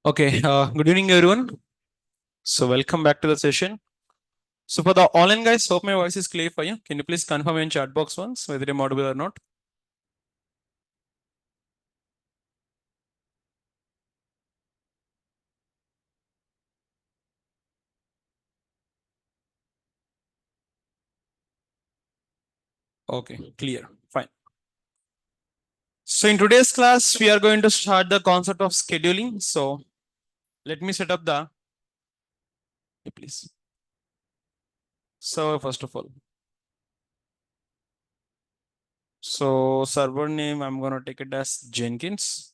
Okay, good evening, everyone. So, welcome back to the session. So, for the online guys, hope my voice is clear for you. Can you please confirm in chat box once whether I'm audible or not? Okay, clear. Fine. So, in today's class, we are going to start the concept of scheduling. So, let me set up the please. So, first of all, so server name, I'm going to take it as Jenkins.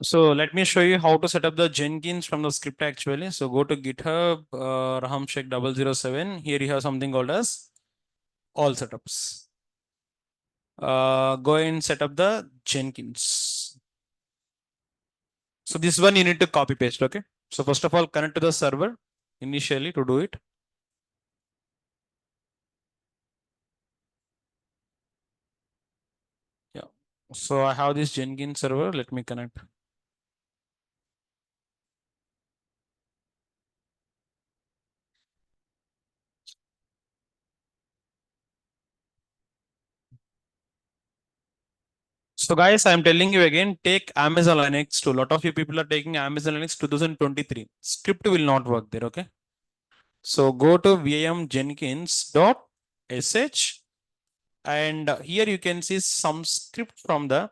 So let me show you how to set up the Jenkins from the script actually. So go to GitHub, Rahamshek 007. Here you have something called as all setups. Go and set up the Jenkins. So this one you need to copy paste. Okay. So first of all, connect to the server initially to do it. Yeah. So I have this Jenkins server. Let me connect. So guys, I'm telling you again, take Amazon Linux too. A lot of you people are taking Amazon Linux 2023. Script will not work there. Okay. So go to vim jenkins.sh and here you can see some script from the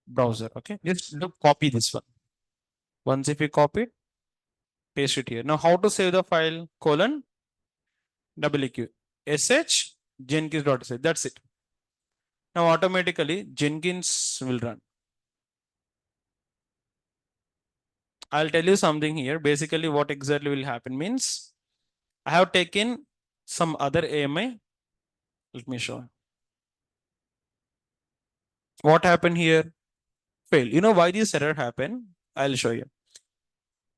browser. Okay. Just copy this one. Once if you copy it, paste it here. Now how to save the file? Colon WQ sh jenkins.sh. That's it. Now automatically Jenkins will run. I'll tell you something here. Basically, what exactly will happen means I have taken some other AMI. Let me show. What happened here? Fail. You know why this error happened? I'll show you.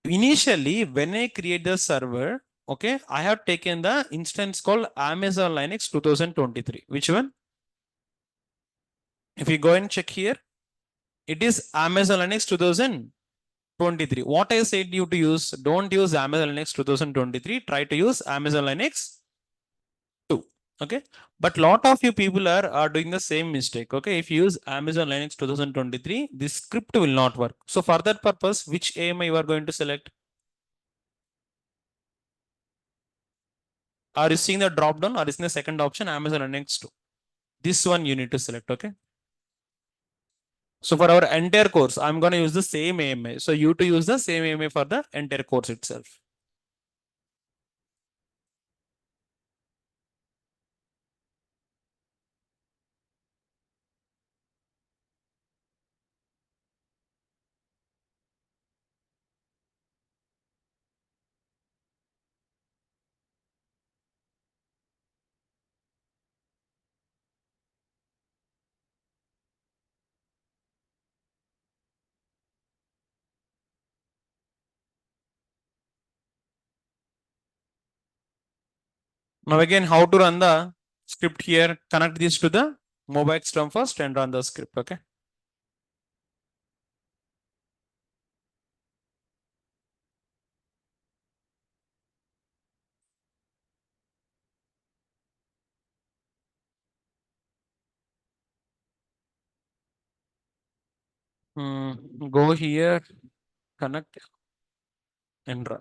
Initially, when I create the server, okay, I have taken the instance called Amazon Linux 2023. Which one? If you go and check here, it is Amazon Linux 2023. What I said you to use, don't use Amazon Linux 2023. Try to use Amazon Linux 2. Okay. But lot of you people are doing the same mistake. Okay. If you use Amazon Linux 2023, this script will not work. So for that purpose, which AMI you are going to select? Are you seeing the drop down or is in the second option Amazon Linux 2? This one you need to select. Okay. So for our entire course, I'm going to use the same AMI. So you to use the same AMI for the entire course itself. Now again, how to run the script here? Connect this to the mobile system first and run the script. Okay. Go here, connect and run.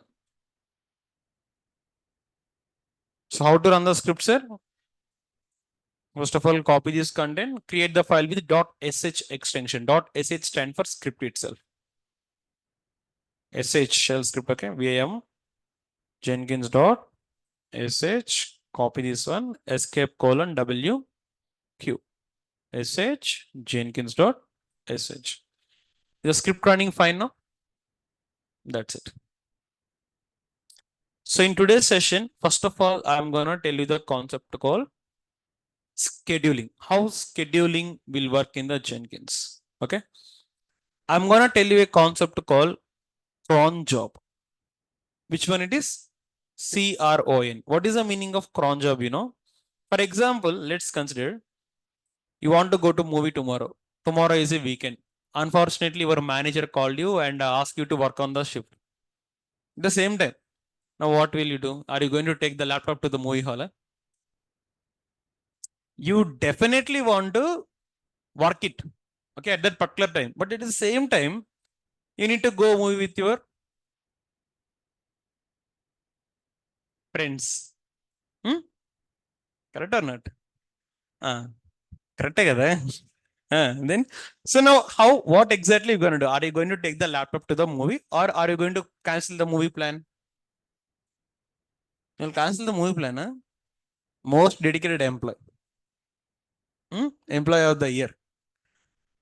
So how to run the script, sir? First of all, copy this content, create the file with .sh extension. .sh stand for script itself. sh shell script. Okay. vim jenkins.sh. Copy this one. Escape colon wq sh jenkins.sh. The script running fine now. That's it. So in today's session, first of all, I'm gonna tell you the concept called scheduling. How scheduling will work in the Jenkins. Okay. I'm gonna tell you a concept called cron job. Which one it is? CRON. What is the meaning of cron job? For example, let's consider you want to go to movie tomorrow. Tomorrow is a weekend. Unfortunately, your manager called you and asked you to work on the shift. At the same time, now what will you do? Are you going to take the laptop to the movie hall? You definitely want to work it, okay, at that particular time. But at the same time, you need to go movie with your friends. Hmm? Correct or not? Correct kada? Then, so now what exactly you going to do? Are you going to take the laptop to the movie or are you going to cancel the movie plan? You'll cancel the movie plan, huh? Most dedicated employee. Employee of the year.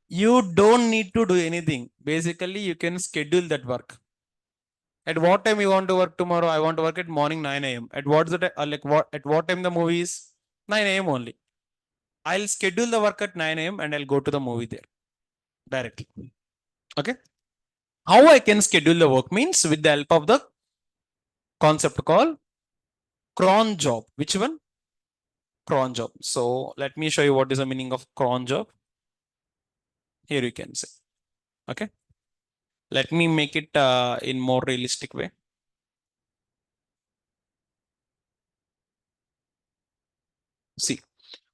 You don't need to do anything. Basically, you can schedule that work. At what time you want to work tomorrow? I want to work at morning 9 a.m. At what's the at what time the movie is? 9 a.m. only. I'll schedule the work at 9 a.m. and I'll go to the movie there directly. Okay. How I can schedule the work means with the help of the concept called cron job. Which one? Cron job. So let me show you what is the meaning of cron job. Here you can say. Okay. Let me make it in more realistic way. See,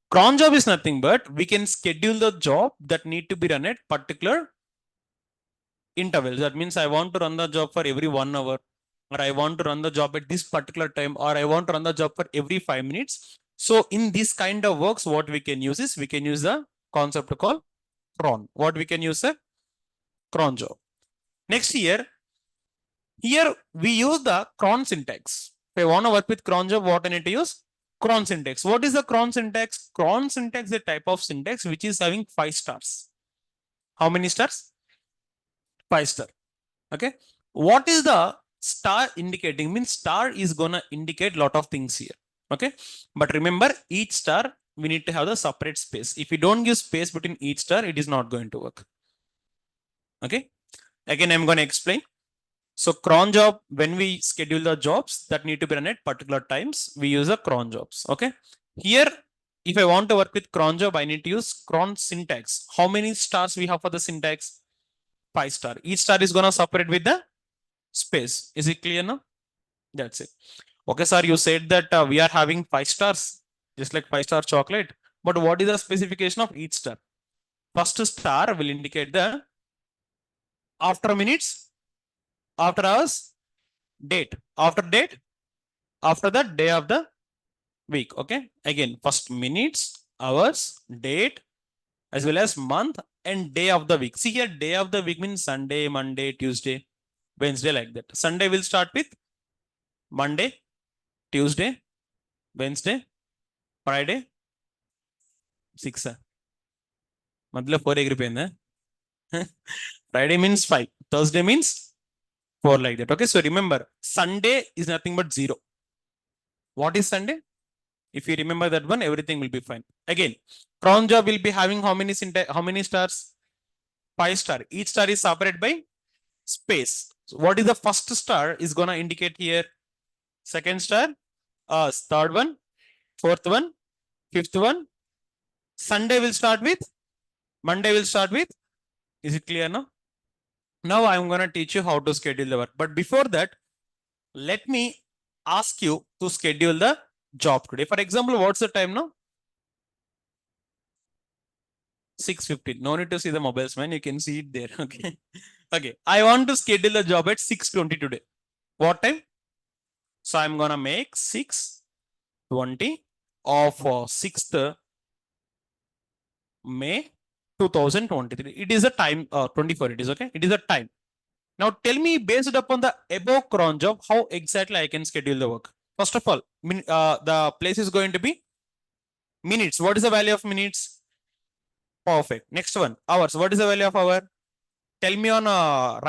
cron job is nothing but we can schedule the job that need to be run at particular intervals. That means I want to run the job for every 1 hour, or I want to run the job at this particular time, or I want to run the job for every 5 minutes. So in this kind of works, what we can use is we can use the concept called cron. What we can use a cron job. Next here we use the cron syntax. If I want to work with cron job, what I need to use? Cron syntax. What is the cron syntax? Cron syntax is a type of syntax which is having 5 stars. How many stars? 5 star. Okay. What is the star indicating? Means star is gonna indicate lot of things here. Okay. But remember, each star we need to have the separate space. If you don't give space between each star, it is not going to work. Okay. Again, I'm going to explain. So cron job, when we schedule the jobs that need to be run at particular times, we use the cron jobs. Okay. Here, if I want to work with cron job, I need to use cron syntax. How many stars we have for the syntax? 5 star. Each star is going to separate with the space. Is it clear now? That's it. Okay, sir, you said that we are having 5 stars, just like 5-star chocolate. But what is the specification of each star? First star will indicate the after minutes, after hours, date, after date, after the day of the week. Okay, again, first minutes, hours, date, as well as month and day of the week. See here, day of the week means Sunday, Monday, Tuesday, Wednesday, like that. Sunday will start with Monday, Tuesday, Wednesday, Friday, 6. Madhula 4 ఎగిరిపోయిందా? Friday means 5. Thursday means 4, like that. Okay, so remember, Sunday is nothing but 0. What is Sunday? If you remember that one, everything will be fine. Again, cron job will be having how many stars? 5 star. Each star is separated by space. So what is the first star is gonna indicate here? Second star, third one, fourth one, fifth one. Sunday will start with, Monday will start with. Is it clear now? Now I'm going to teach you how to schedule the work. But before that, let me ask you to schedule the job today. For example, what's the time now? 6:15. No need to see the mobiles, man. You can see it there. Okay. Okay. I want to schedule the job at 6:20 today. What time? So I'm going to make 6:20 of 6th May 2023. It is a time 24. It is okay. It is a time. Now tell me, based upon the above cron job, how exactly I can schedule the work. First of all, the place is going to be minutes. What is the value of minutes? Perfect. Next one, hours. What is the value of hour? Tell me on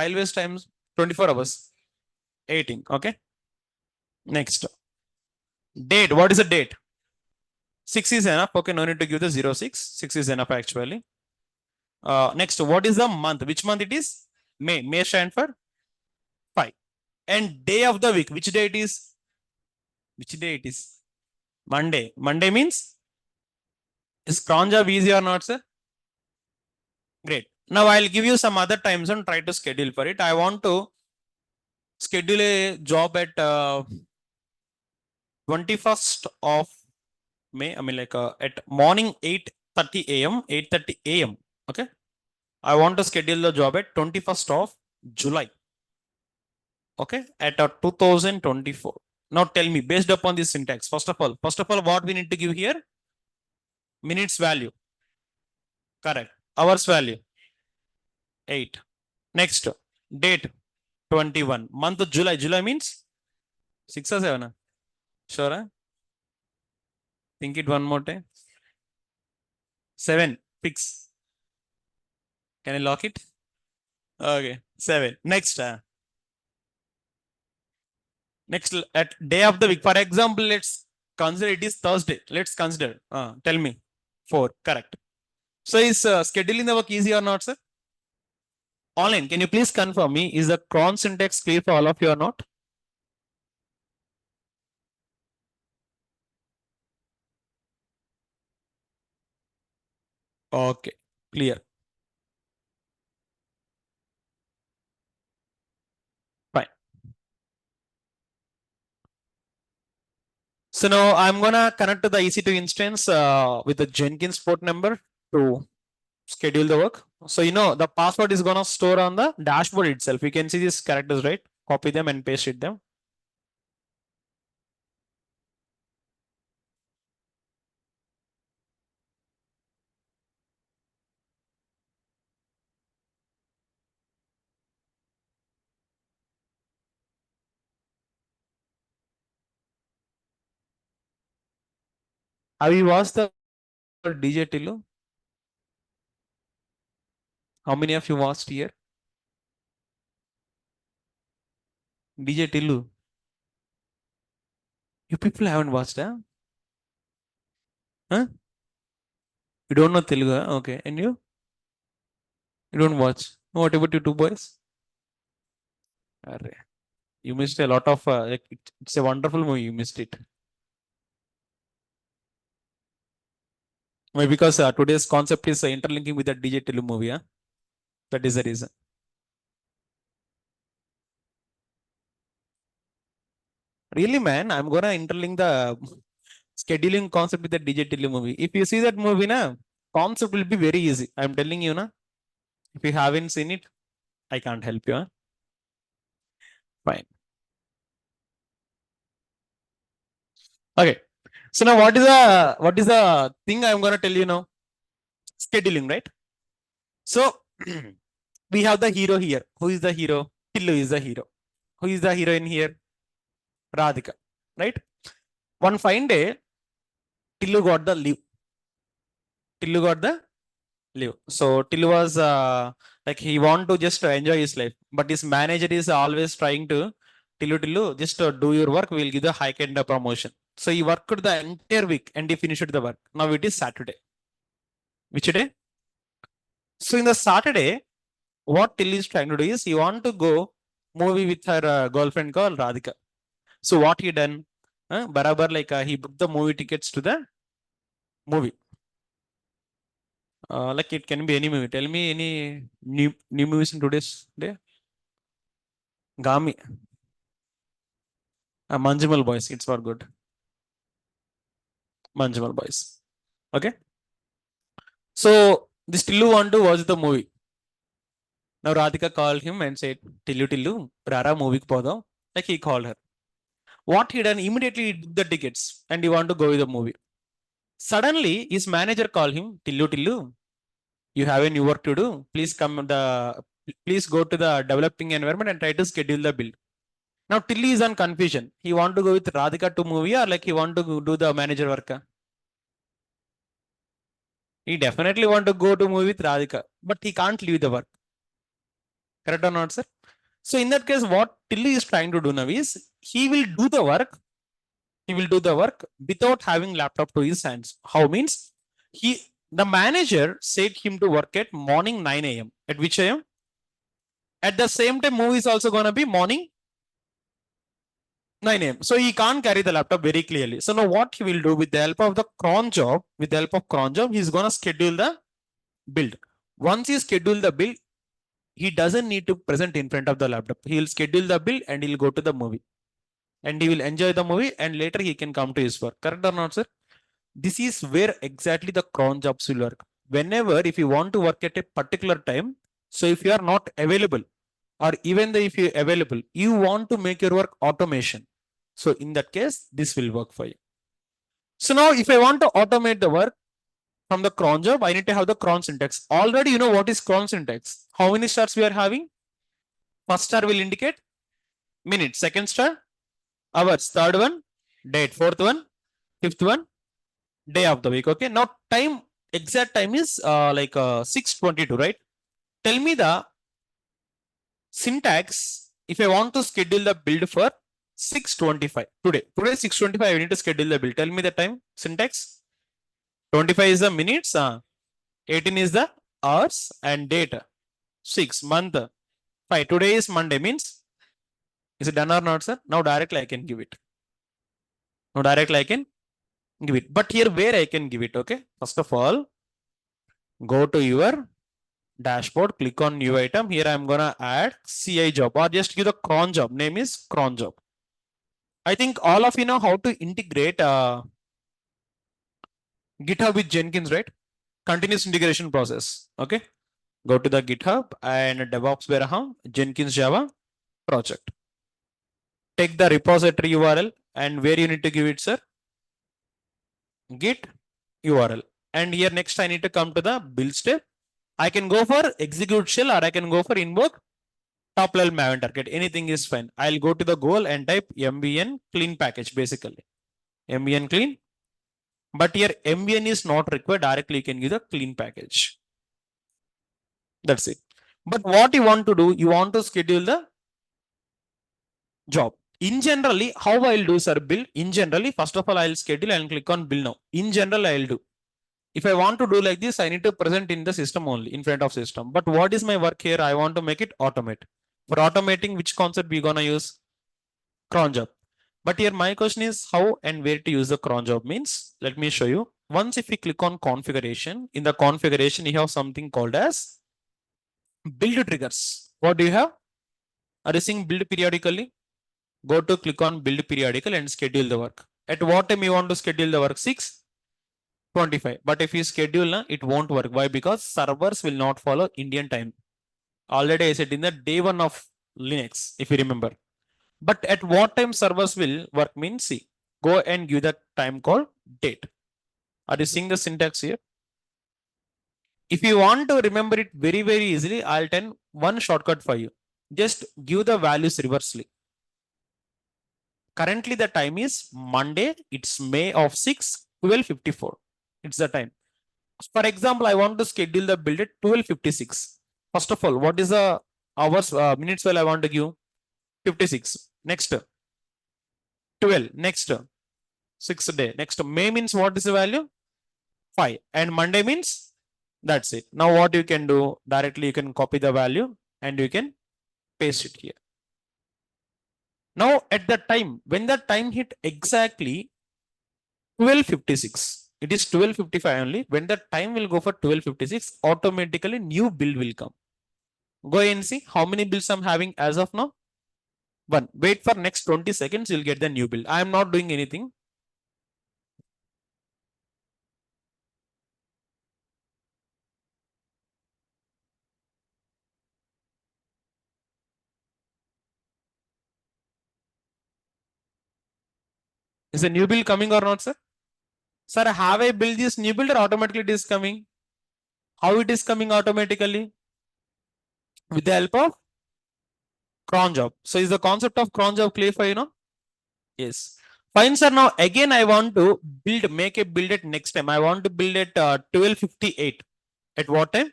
railways times, 24 hours. 18. Okay. Next, date. What is the date? 6 is enough. Okay, no need to give the 06. 6 is enough actually. Next, what is the month? Which month it is? May. May stand for 5. And day of the week. Which day it is? Which day it is? Monday. Monday means, is cron job easy or not, sir? Great. Now I'll give you some other time zone. Try to schedule for it. I want to schedule a job at 21st of May. I mean, like at morning 8:30 a.m. 8:30 a.m. Okay. I want to schedule the job at 21st of July. Okay. At 2024. Now tell me, based upon this syntax, first of all, what we need to give here? Minutes value. Correct. Hours value. 8. Next, date 21. Month of July. July means 6 or 7? Sure? Huh? Think it one more time. 7. Fix. Can I lock it? Okay. 7. Next. Next, at day of the week. For example, let's consider it is Thursday. Let's consider. Tell me. 4. Correct. So is scheduling the work easy or not, sir? Online. Can you please confirm me? Is the cron syntax clear for all of you or not? Okay. Clear. Fine. So now I'm gonna connect to the EC2 instance with the Jenkins port number to schedule the work. So the password is gonna store on the dashboard itself. You can see these characters, right? Copy them and paste it them. Have you watched the DJ Tillu? How many of you watched here? DJ Tillu. You people haven't watched, huh? Huh? You don't know Telugu, huh? Okay. And you? You don't watch. What about you two boys? Arre. You missed a lot of, it's a wonderful movie. You missed it. Maybe because today's concept is interlinking with the DJ Tillu movie, huh? That is the reason. Really, man, I'm gonna interlink the scheduling concept with the DJ Tillu movie. If you see that movie, na, concept will be very easy. I'm telling you, na. If you haven't seen it, I can't help you. Huh? Fine. Okay. So now what is the thing I'm gonna tell you now? Scheduling, right? So we have the hero here. Who is the hero? Tillu is the hero. Who is the heroine here? Radhika. Right? One fine day, Tillu got the leave. Tillu got the leave. So Tillu was like he want to just enjoy his life, but his manager is always trying to Tillu, just do your work. We'll give the hike and the promotion. So he worked the entire week and he finished the work. Now it is Saturday. Which day? So in the Saturday, what Till is trying to do is he want to go movie with her girlfriend called Radhika. So what he done? Barabar like he booked the movie tickets to the movie. Like it can be any movie. Tell me any new movies in today's day. Gami. Manjimal Boys. It's for good. Manjimal Boys. Okay. So this Tillu want to watch the movie. Now Radhika called him and said, Tillu, Rara movie podam. Like he called her. What he done? Immediately he took the tickets and he want to go with the movie. Suddenly his manager called him, Tillu, you have a new work to do. Please please go to the developing environment and try to schedule the build. Now Tilly is on confusion. He want to go with Radhika to movie or like he want to do the manager work? He definitely want to go to movie with Radhika, but he can't leave the work. Correct or not, sir? So in that case, what Tilly is trying to do now is he will do the work. He will do the work without having laptop to his hands. How means the manager said him to work at morning 9 a.m. At which a.m.? At the same time, movie is also gonna be morning 9 a.m. So he can't carry the laptop very clearly. So now what he will do with the help of the cron job, he's gonna schedule the build. Once he schedule the build, he doesn't need to present in front of the laptop. He'll schedule the build and he'll go to the movie. And he will enjoy the movie and later he can come to his work. Correct or not, sir? This is where exactly the cron jobs will work. Whenever if you want to work at a particular time, so if you are not available, or even if you're available, you want to make your work automation. So in that case, this will work for you. So now if I want to automate the work from the cron job, I need to have the cron syntax. Already you know what is cron syntax. How many stars we are having? First star will indicate minute, second star, hours, third one, date, fourth one, fifth one, day of the week. Okay. Now time, exact time is 6:22, right? Tell me the syntax if I want to schedule the build for 6:25 today. Today 6:25 I need to schedule the build. Tell me the time syntax. 25 is the minutes, 18 is the hours and date. 6 month 5. Today is Monday means is it done or not, sir? Now directly I can give it. Now directly I can give it. But here where I can give it, okay? First of all, go to your dashboard, click on new item. Here I'm gonna add CI job or just give the cron job. Name is cron job. I think all of you know how to integrate GitHub with Jenkins, right? Continuous integration process. Okay. Go to the GitHub and DevOps warehouse, Jenkins Java project. Take the repository URL and where you need to give it, sir? Git URL. And here next I need to come to the build step. I can go for execute shell or I can go for invoke top level maven target. Anything is fine. I'll go to the goal and type MVN clean package basically. MVN clean. But here MVN is not required. Directly you can give the clean package. That's it. But what you want to do, you want to schedule the job. In generally, how I'll do, sir, build? In generally, first of all, I'll schedule and click on build now. In general, I'll do. If I want to do like this, I need to present in the system only, in front of system. But what is my work here? I want to make it automate. For automating, which concept we gonna use? Cron job. But here my question is how and where to use the cron job means. Let me show you. Once if we click on configuration, in the configuration, you have something called as build triggers. What do you have? Are you seeing build periodically? Go to click on build periodical and schedule the work. At what time you want to schedule the work? 6:25. But if you schedule, it won't work. Why? Because servers will not follow Indian time. Already I said in the day one of Linux, if you remember. But at what time servers will work means see. Go and give the time called date. Are you seeing the syntax here? If you want to remember it very, very easily, I'll tell one shortcut for you. Just give the values reversely. Currently the time is Monday. It's May of 6, 12:54. It's the time. For example, I want to schedule the build at 12:56. First of all, what is the hours, minutes while I want to give? 56. Next, 12. Next, 6th day. Next, May means what is the value? 5. And Monday means that's it. Now what you can do, directly you can copy the value and you can paste it here. Now at the time, when the time hit exactly 12:56, it is 12:55 only. When the time will go for 12:56, automatically new build will come. Go and see how many builds I'm having as of now. One. Wait for next 20 seconds, you'll get the new build. I am not doing anything. Is the new build coming or not, sir? Sir, have I built this new build or automatically it is coming? How it is coming automatically? With the help of cron job. So is the concept of cron job clear for you now? Yes. Fine, sir. Now again, I want to make a build at next time. I want to build at 12:58. At what time?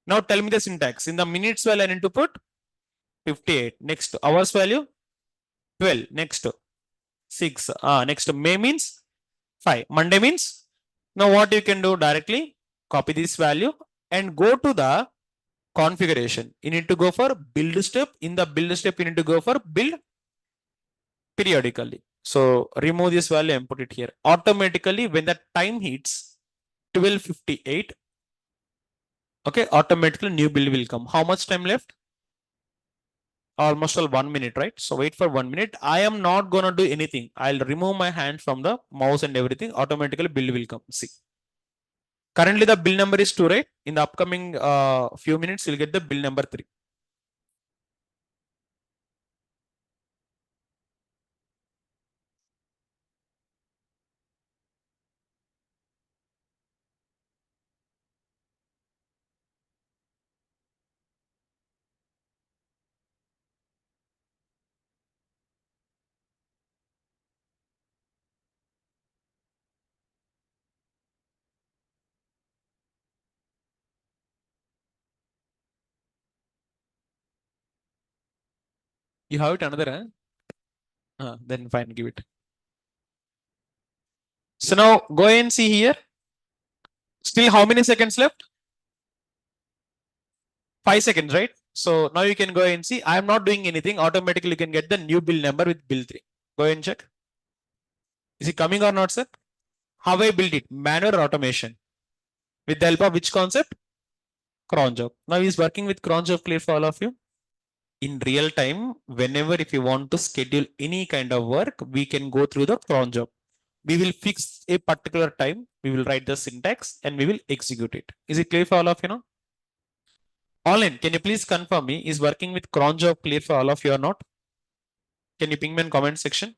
Now tell me the syntax. In the minutes value, I need to put 58. Next, hours value 12. Next 6. Next May means 5. Monday means, now what you can do directly, copy this value and go to the configuration. You need to go for build step. In the build step, you need to go for build periodically. So remove this value and put it here. Automatically, when the time hits 12:58, okay, automatically new build will come. How much time left? Almost all 1 minute, right? So wait for 1 minute. I am not gonna do anything. I'll remove my hand from the mouse and everything. Automatically build will come. See. Currently the build number is 2, right? In the upcoming few minutes, you'll get the build number 3. You have it another, huh? Then fine, give it. So now go and see here. Still how many seconds left? 5 seconds, right? So now you can go and see. I am not doing anything. Automatically you can get the new build number with build 3. Go and check. Is it coming or not, sir? How I build it? Manual or automation? With the help of which concept? Cron job. Now is working with cron job clear for all of you? In real time, whenever if you want to schedule any kind of work, we can go through the cron job. We will fix a particular time. We will write the syntax and we will execute it. Is it clear for all of you now? All in, can you please confirm me? Is working with cron job clear for all of you or not? Can you ping me in comment section?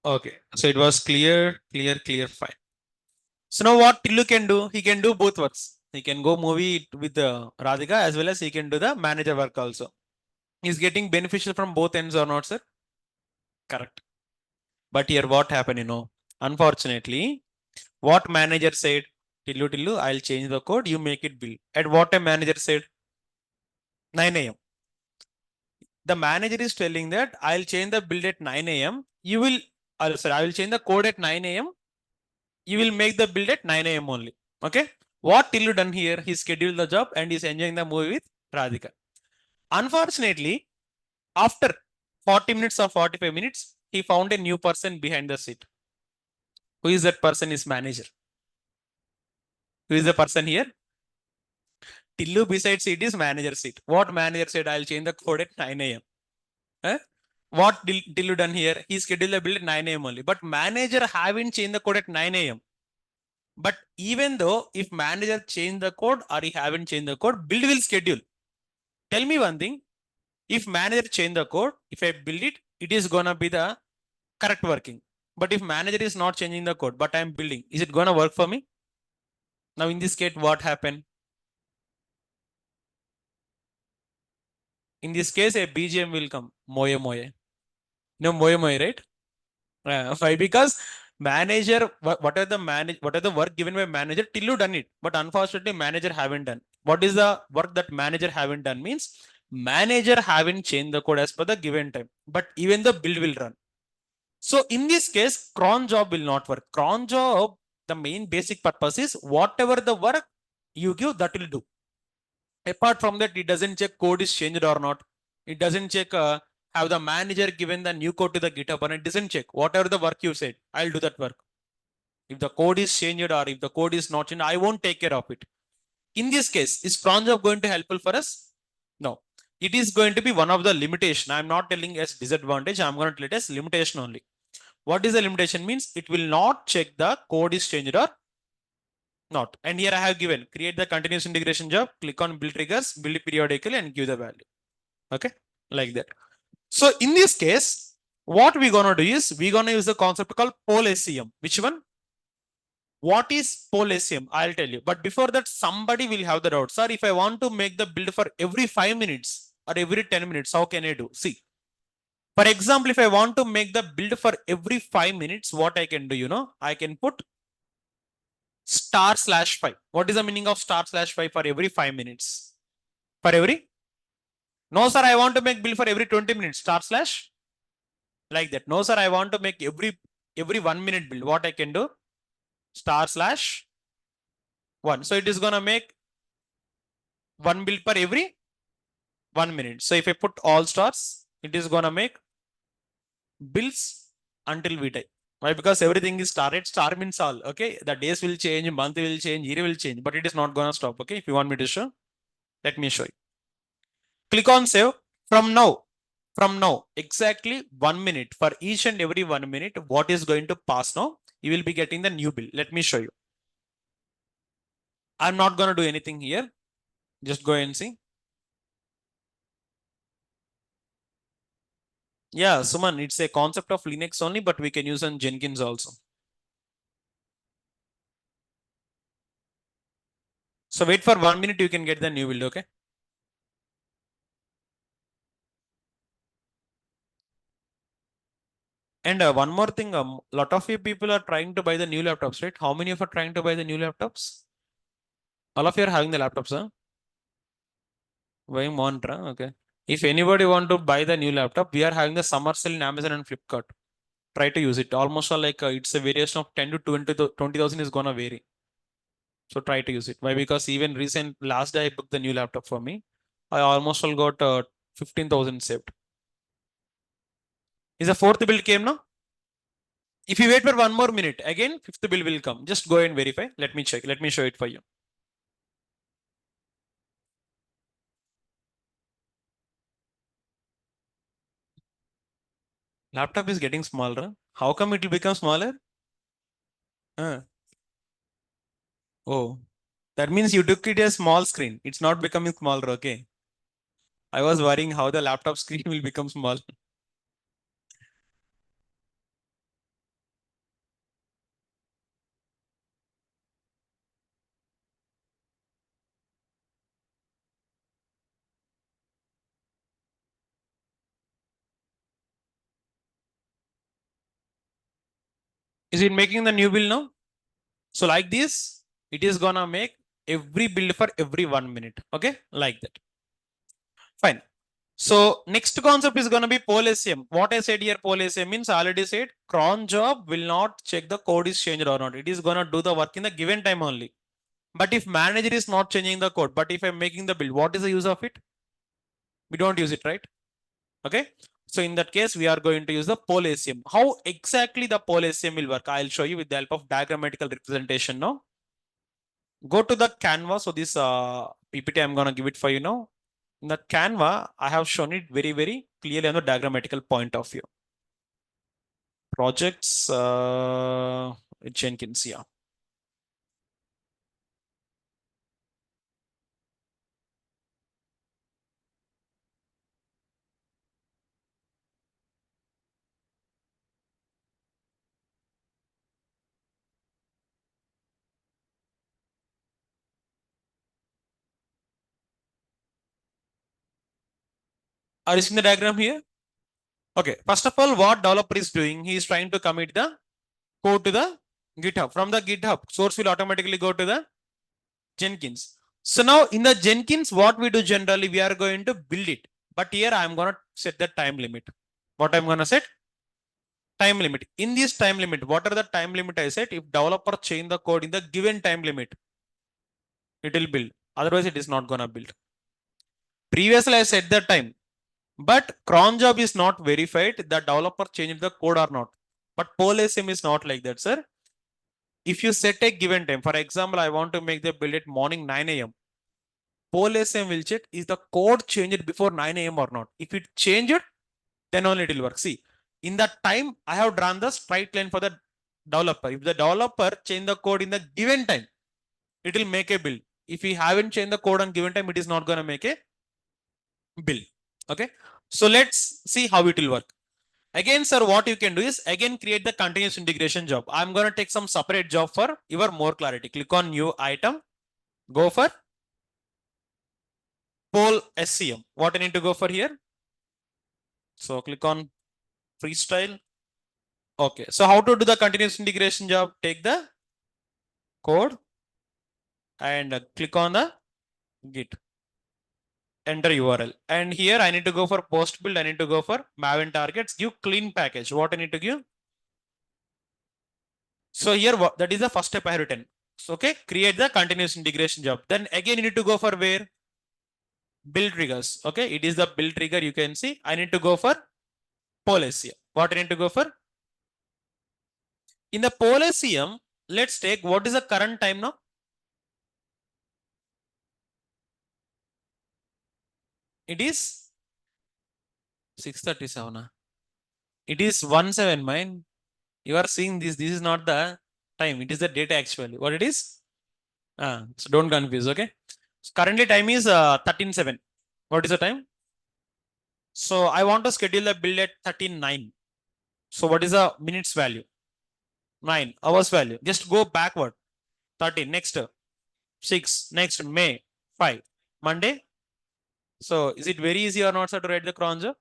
Okay, so it was clear, fine. So now what Tillu can do? He can do both works. He can go movie with Radhika as well as he can do the manager work also. He's getting beneficial from both ends or not, sir? Correct. But here what happened, unfortunately, what manager said, Tillu, I'll change the code, you make it build. At what time manager said? 9 a.m. The manager is telling that I'll change the build at 9 a.m. You will, sorry, I will change the code at 9 a.m. You will make the build at 9 a.m. only. Okay. What Tillu done here? He scheduled the job and is enjoying the movie with Radhika. Unfortunately, after 40 minutes or 45 minutes, he found a new person behind the seat. Who is that person? Is manager. Who is the person here? Tillu beside seat is manager seat. What manager said? I'll change the code at 9 a.m. Eh? What Tillu done here? He scheduled the build at 9 a.m. only. But manager haven't changed the code at 9 a.m. But even though if manager change the code or he haven't changed the code, build will schedule. Tell me one thing. If manager change the code, if I build it, it is gonna be the correct working. But if manager is not changing the code, but I'm building, is it gonna work for me? Now in this case, what happened? In this case, a BGM will come. Moye moye. No moye moye, right? Why? Because manager, what are the work given by manager? Tillu done it, but unfortunately, manager haven't done. What is the work that manager haven't done? Means manager haven't changed the code as per the given time, but even the build will run. So in this case, cron job will not work. Cron job, the main basic purpose is whatever the work you give, that will do. Apart from that, it doesn't check code is changed or not. It doesn't check have the manager given the new code to the GitHub, and it doesn't check whatever the work you said. I'll do that work. If the code is changed or if the code is not changed, I won't take care of it. In this case, is cron job going to helpful for us? No. It is going to be one of the limitation. I'm not telling as disadvantage. I'm going to tell it as limitation only. What is the limitation? Means it will not check the code is changed or not. And here I have given create the continuous integration job, click on build triggers, build it periodically and give the value. Okay, like that. So in this case, what we're gonna do is we're gonna use the concept called pole SCM. Which one? What is pole SCM? I'll tell you. But before that, somebody will have the doubt. Sir, if I want to make the build for every 5 minutes or every 10 minutes, how can I do? See, For example, if I want to make the build for every 5 minutes, what I can do, I can put */5. What is the meaning of */5 for every 5 minutes? For every? No, sir, I want to make build for every 20 minutes. */ like that. No, sir, I want to make every 1 minute build. What I can do? */1. So it is gonna make one build per every 1 minute. So if I put all stars, it is gonna make builds until we die. Why? Because everything is star. Star means all. Okay, the days will change, month will change, year will change, but it is not gonna stop. Okay, if you want me to show, let me show you. Click on save. From now, exactly 1 minute for each and every 1 minute. What is going to pass now? You will be getting the new bill. Let me show you. I'm not gonna do anything here. Just go and see. Yeah, Suman, it's a concept of Linux only, but we can use on Jenkins also. So wait for 1 minute, you can get the new build, okay? And one more thing, a lot of you people are trying to buy the new laptops, right? How many of you are trying to buy the new laptops? All of you are having the laptops, huh? Buying Montra, okay. If anybody want to buy the new laptop, we are having the summer sale in Amazon and Flipkart. Try to use it. Almost like it's a variation of 10 to 20,000 is gonna vary. So try to use it. Why? Because even recent last day I booked the new laptop for me. I almost all got 15,000 saved. Is the fourth bill came now? If you wait for 1 more minute, again fifth bill will come. Just go and verify. Let me check. Let me show it for you. Laptop is getting smaller. How come it will become smaller? Oh, that means you took it as small screen. It's not becoming smaller. Okay. I was worrying how the laptop screen will become small. Is it making the new build now? So like this, it is gonna make every build for every 1 minute. Okay, like that. Fine. So next concept is gonna be PolSM. What I said here, PolSM means I already said cron job will not check the code is changed or not. It is gonna do the work in the given time only. But if manager is not changing the code, but if I'm making the build, what is the use of it? We don't use it, right? Okay. So in that case, we are going to use the PolSM. How exactly the PolSM will work? I'll show you with the help of diagrammatical representation now. Go to the Canva. So this PPT, I'm going to give it for you now. In the Canva, I have shown it very, very clearly on the diagrammatical point of view. Projects, Jenkins, yeah. Are you seeing the diagram here? Okay. First of all, what developer is doing, he is trying to commit the code to the GitHub. From the GitHub, source will automatically go to the Jenkins. So now in the Jenkins, what we do generally, we are going to build it. But here I'm going to set the time limit. What I'm going to set? Time limit. In this time limit, what are the time limit I set? If developer change the code in the given time limit, it will build. Otherwise, it is not going to build. Previously, I set the time. But cron job is not verified. The developer changed the code or not. But PolSM is not like that, sir. If you set a given time, for example, I want to make the build at morning 9 a.m. PolSM will check is the code changed before 9 a.m. or not. If it changed, then only it will work. See, in that time, I have drawn the straight line for the developer. If the developer change the code in the given time, it will make a build. If we haven't changed the code on given time, it is not going to make a build. Okay. So let's see how it will work. Again, sir, what you can do is again create the continuous integration job. I'm going to take some separate job for your more clarity. Click on new item. Go for Pol SCM. What I need to go for here? So click on freestyle. Okay. So how to do the continuous integration job? Take the code and click on the Git. Enter URL. And here I need to go for post build. I need to go for Maven targets. Give clean package. What I need to give? So here that is the first step I have written. So, okay, create the continuous integration job. Then again you need to go for where? Build triggers. Okay, it is the build trigger. You can see I need to go for Polesium. What I need to go for? In the Polesium, let's take what is the current time now? It is 6:37. It is 17, mine. You are seeing this. This is not the time. It is the data actually. What it is? So don't confuse. Okay. So currently time is 13:07. What is the time? So I want to schedule the build at 13:09. So what is the minutes value? 9 hours value. Just go backward. 13. Next 6. Next May 5. Monday. So is it very easy or not, sir, to write the cron job?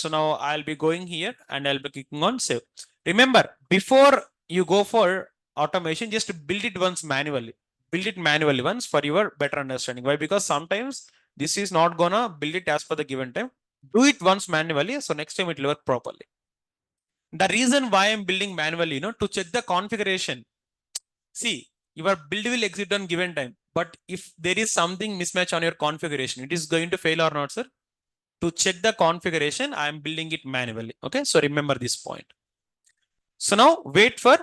So now I'll be going here and I'll be clicking on save. Remember, before you go for automation, just build it once manually. Build it manually once for your better understanding. Why? Because sometimes this is not gonna build it as per the given time. Do it once manually, so next time it will work properly. The reason why I'm building manually, to check the configuration. See, your build will exit on given time. But if there is something mismatch on your configuration, it is going to fail or not, sir? To check the configuration, I am building it manually. Okay, so remember this point. So now wait for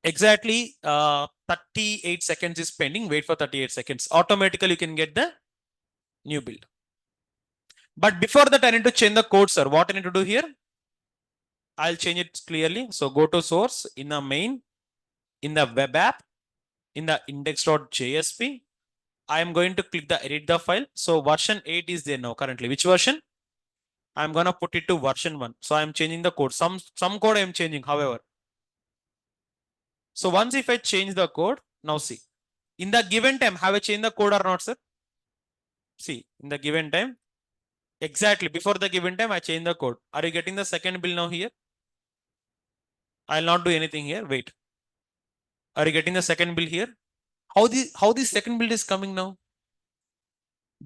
exactly 38 seconds is pending. Wait for 38 seconds. Automatically you can get the new build. But before that, I need to change the code, sir. What I need to do here? I'll change it clearly. So go to source in the main, in the web app, in the index.jsp. I am going to click the edit the file. So version 8 is there now currently. Which version? I'm gonna put it to version 1. So I'm changing the code. Some code I'm changing, however. So once if I change the code, now see. In the given time, have I changed the code or not, sir? See, in the given time, exactly before the given time, I change the code. Are you getting the second bill now here? I'll not do anything here. Wait. Are you getting the second bill here? How the second build is coming now?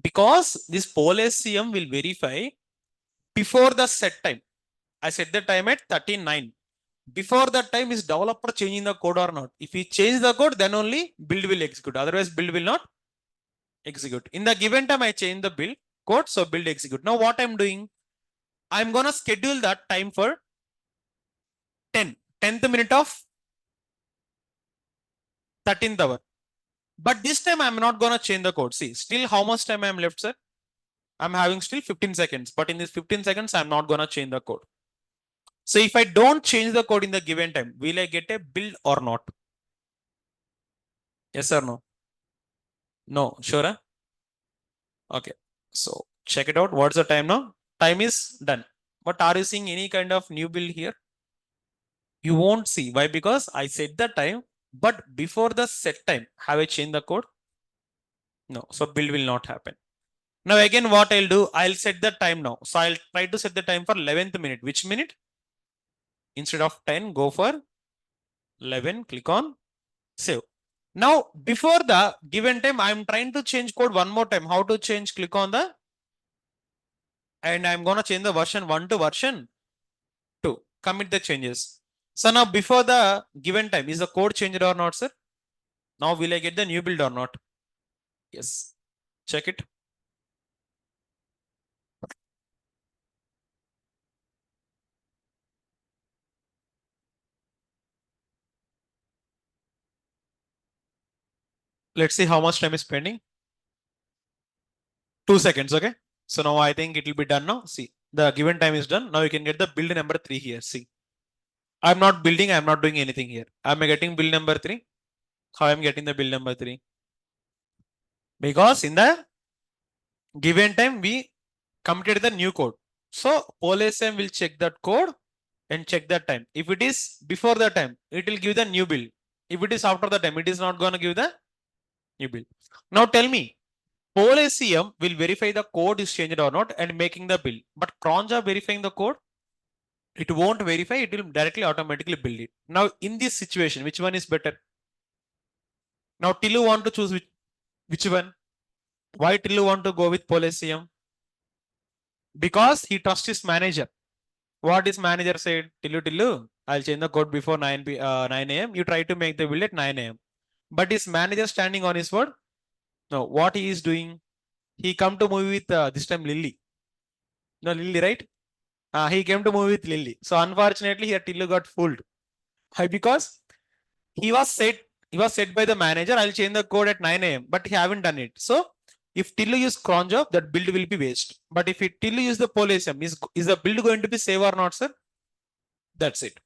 Because this Polesium will verify before the set time. I set the time at 39. Before that time, is developer changing the code or not? If he change the code, then only build will execute. Otherwise, build will not execute. In the given time, I change the build code, so build execute. Now what I'm doing, I'm gonna schedule that time for 10th minute of 13th hour. But this time I'm not gonna change the code. See, still how much time I'm left, sir? I'm having still 15 seconds. But in this 15 seconds, I'm not gonna change the code. So if I don't change the code in the given time, will I get a build or not? Yes or no? No, sure. Huh? Okay. So check it out. What's the time now? Time is done. But are you seeing any kind of new build here? You won't see. Why? Because I set the time, but before the set time, have I changed the code? No. So build will not happen. Now again, what I'll do, I'll set the time now. So I'll try to set the time for 11th minute. Which minute? Instead of 10, go for 11. Click on save. Now, before the given time, I'm trying to change code one more time. How to change? Click on the, and I'm going to change the version 1 to version 2. Commit the changes. So now before the given time, is the code changed or not, sir? Now will I get the new build or not? Yes. Check it. Let's see how much time is pending. 2 seconds, okay? So now I think it will be done now. See, the given time is done. Now you can get the build number 3 here. See, I'm not building, I'm not doing anything here. I'm getting build number 3. How I'm getting the build number 3? Because in the given time, we committed the new code. So Polesem will check that code and check that time. If it is before the time, it will give the new build. If it is after the time, it is not going to give the new build. Now tell me, PoleACM will verify the code is changed or not and making the build. But cron job verifying the code, it won't verify, it will directly automatically build it. Now, in this situation, which one is better? Now, Tilu want to choose which one? Why Tilu want to go with PoleACM? Because he trusts his manager. What his manager said, Tilu, I'll change the code before 9 a.m. You try to make the build at 9 a.m. But his manager standing on his word? No, what he is doing? He come to movie with this time Lily. No, Lily, right? He came to movie with Lily. So unfortunately, here Tillu got fooled. Why? Because he was said by the manager, I'll change the code at 9 a.m. But he haven't done it. So if Tillu use cron job, that build will be waste. But if Tillu use the PoleACM, is the build going to be save or not, sir? That's it.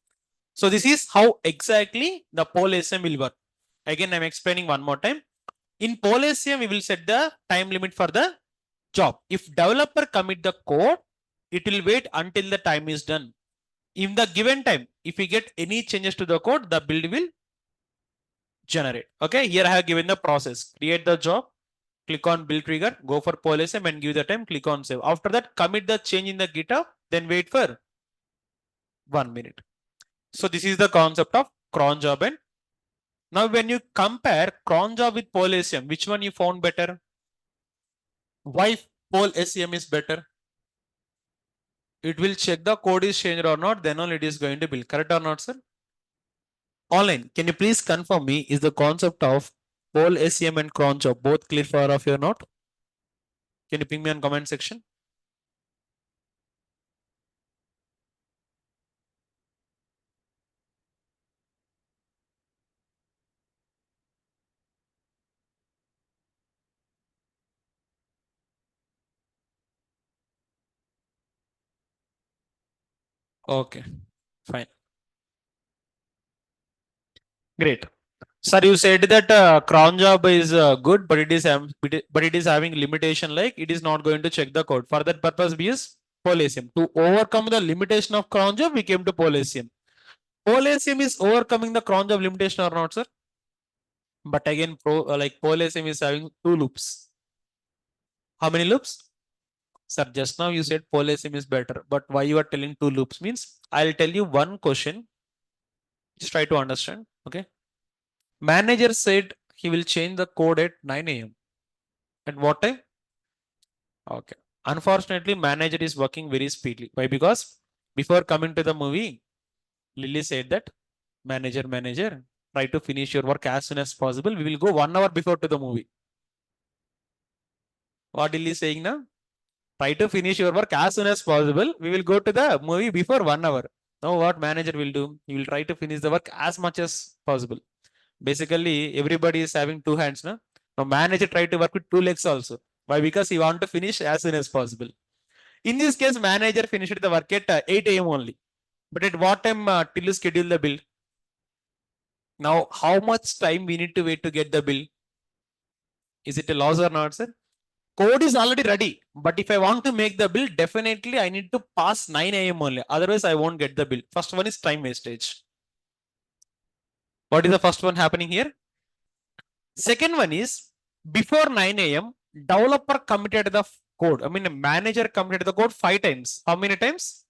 So this is how exactly the PoleACM will work. Again, I'm explaining one more time. In PoleACM, we will set the time limit for the job. If developer commit the code, it will wait until the time is done. In the given time, if we get any changes to the code, the build will generate. Okay, here I have given the process. Create the job, click on build trigger, go for PoleACM and give the time, click on save. After that, commit the change in the GitHub, then wait for 1 minute. So this is the concept of cron job. And now when you compare cron job with PoleACM, which one you found better? Why PoleACM is better? It will check the code is changed or not, then only it is going to build. Correct or not, sir? Online, can you please confirm me, is the concept of PoleACM and cron job both clear for all of you or not? Can you ping me on comment section? Okay, fine. Great. Sir, you said that cron job is good, but it is having limitation, like it is not going to check the code. For that purpose, we use PoleACM. To overcome the limitation of cron job, we came to PoleACM. PoleACM is overcoming the cron job limitation or not, sir? But again, like PoleACM is having 2 loops. How many loops? Sir, just now you said PoleACM is better, but why you are telling 2 loops means I'll tell you one question. Just try to understand. Okay. Manager said he will change the code at 9 a.m. At what time? Okay. Unfortunately, manager is working very speedily. Why? Because before coming to the movie, Lily said that manager, try to finish your work as soon as possible. We will go 1 hour before to the movie. What Lily is saying now? Try to finish your work as soon as possible. We will go to the movie before 1 hour. Now what manager will do? He will try to finish the work as much as possible. Basically, everybody is having 2 hands. No? Now manager try to work with 2 legs also. Why? Because he want to finish as soon as possible. In this case, manager finished the work at 8 a.m. only. But at what time till you schedule the build? Now, how much time we need to wait to get the bill? Is it a loss or not, sir? Code is already ready. But if I want to make the bill, definitely I need to pass 9 a.m. only. Otherwise, I won't get the bill. First one is time wastage. What is the first one happening here? Second one is before 9 a.m., developer committed the code. I mean, a manager committed the code 5 times. How many times?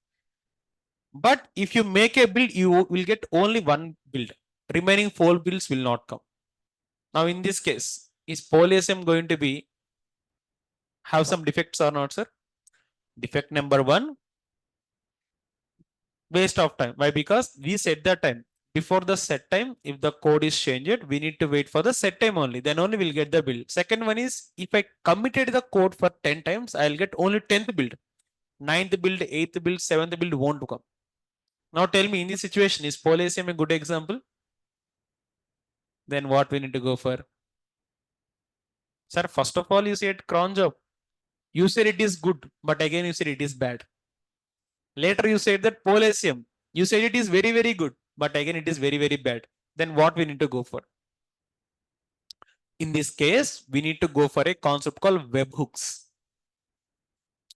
But if you make a build, you will get only 1 build. Remaining 4 builds will not come. Now, in this case, is PoleACM going to be have some defects or not, sir? Defect number 1, waste of time. Why? Because we set the time. Before the set time, if the code is changed, we need to wait for the set time only. Then only we'll get the build. Second one is, if I committed the code for 10 times, I'll get only 10th build. 9th build, 8th build, 7th build won't come. Now tell me, in this situation, is PoleACM a good example? Then what we need to go for? Sir, first of all, you said cron job. You said it is good, but again you said it is bad. Later you said that PoleACM. You said it is very, very good, but again it is very, very bad. Then what we need to go for? In this case, we need to go for a concept called webhooks.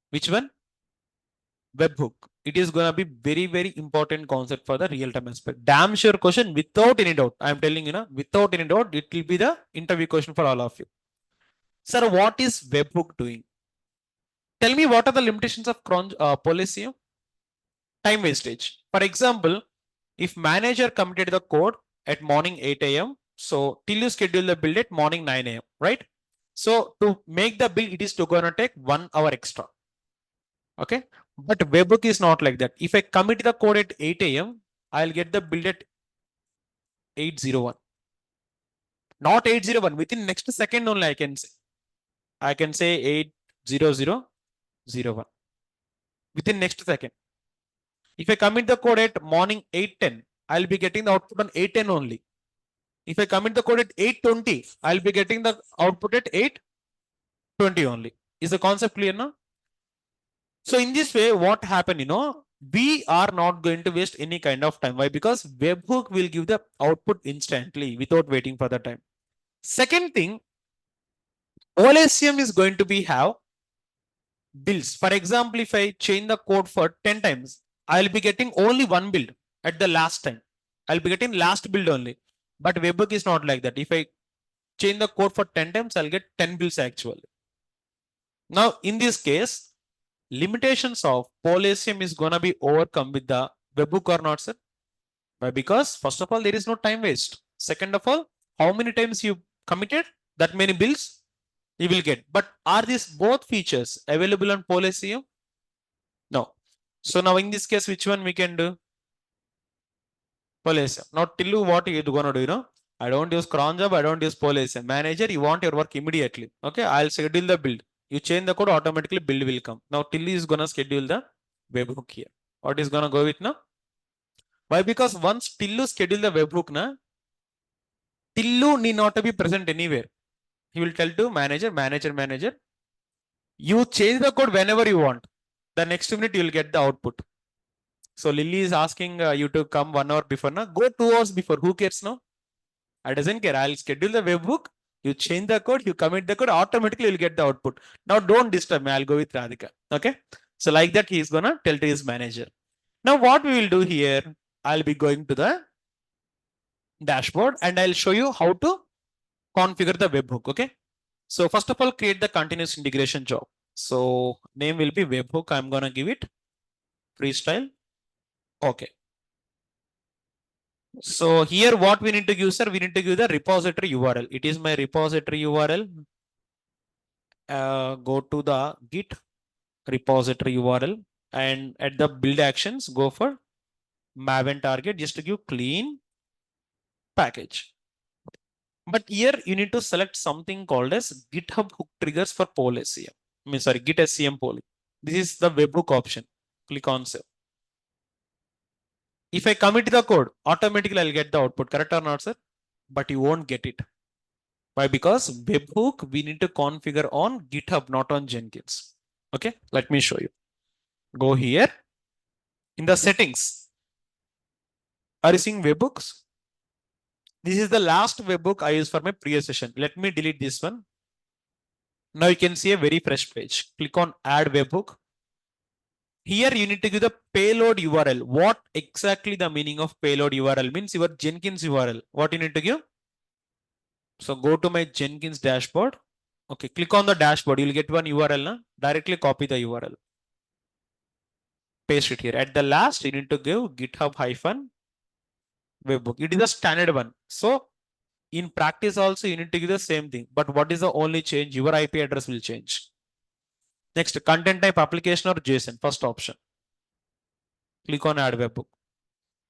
Which one? Webhook. It is going to be very, very important concept for the real-time aspect. Damn sure question without any doubt. I am telling you, without any doubt, it will be the interview question for all of you. Sir, what is webhook doing? Tell me what are the limitations of policy? Time wastage. For example, if manager committed the code at morning 8 a.m., so till you schedule the build at morning 9 a.m., right? So to make the build, it is gonna take 1 hour extra. Okay. But webhook is not like that. If I commit the code at 8 a.m., I'll get the build at 801. Not 801. Within next second only I can say. I can say 80001. Within next second. If I commit the code at morning 8:10, I'll be getting the output on 8:10 only. If I commit the code at 8:20, I'll be getting the output at 8:20 only. Is the concept clear now? So in this way, what happened, we are not going to waste any kind of time. Why? Because webhook will give the output instantly without waiting for the time. Second thing, OLSCM is going to be have builds. For example, if I change the code for 10 times, I'll be getting only one build at the last time. I'll be getting last build only. But webhook is not like that. If I change the code for 10 times, I'll get 10 builds actually. Now, in this case, limitations of Polasium is going to be overcome with the webhook or not, sir? Why? Because first of all, there is no time waste. Second of all, how many times you committed, that many builds you will get. But are these both features available on Polasium? No. So now in this case, which one we can do? Polasium. Now tell you what you're going to do, I don't use cron job, I don't use Polasium. Manager, you want your work immediately. Okay, I'll schedule the build. You change the code, automatically build will come. Now Tilly is gonna schedule the webhook here. What is gonna go with now? Why? Because once Tillu schedule the webhook, Tillu need not to be present anywhere. He will tell to manager. You change the code whenever you want. The next minute you will get the output. So Lily is asking you to come 1 hour before. Go 2 hours before. Who cares now? I doesn't care. I'll schedule the webhook. You change the code, you commit the code, automatically you'll get the output. Now don't disturb me. I'll go with Radhika. Okay. So like that, he's gonna tell to his manager. Now what we will do here, I'll be going to the dashboard and I'll show you how to configure the webhook. Okay. So first of all, create the continuous integration job. So name will be webhook. I'm gonna give it freestyle. Okay. So here what we need to give, sir, we need to give the repository URL. It is my repository URL. Go to the Git repository URL and at the build actions, go for Maven target just to give clean package. But here you need to select something called as GitHub hook triggers for poll SCM. Git SCM polling. This is the webhook option. Click on save. If I commit the code, automatically I'll get the output. Correct or not, sir? But you won't get it. Why? Because webhook we need to configure on GitHub, not on Jenkins. Okay, let me show you. Go here in the settings. Are you seeing webhooks? This is the last webhook I used for my previous session. Let me delete this one. Now you can see a very fresh page. Click on add webhook. Here you need to give the payload URL. What exactly the meaning of payload URL means? Your Jenkins URL. What you need to give? So go to my Jenkins dashboard. Okay, click on the dashboard. You'll get one URL. Directly copy the URL. Paste it here. At the last, you need to give GitHub -webhook. It is a standard one. So in practice also, you need to give the same thing. But what is the only change? Your IP address will change. Next, content type application or JSON. First option. Click on add webhook.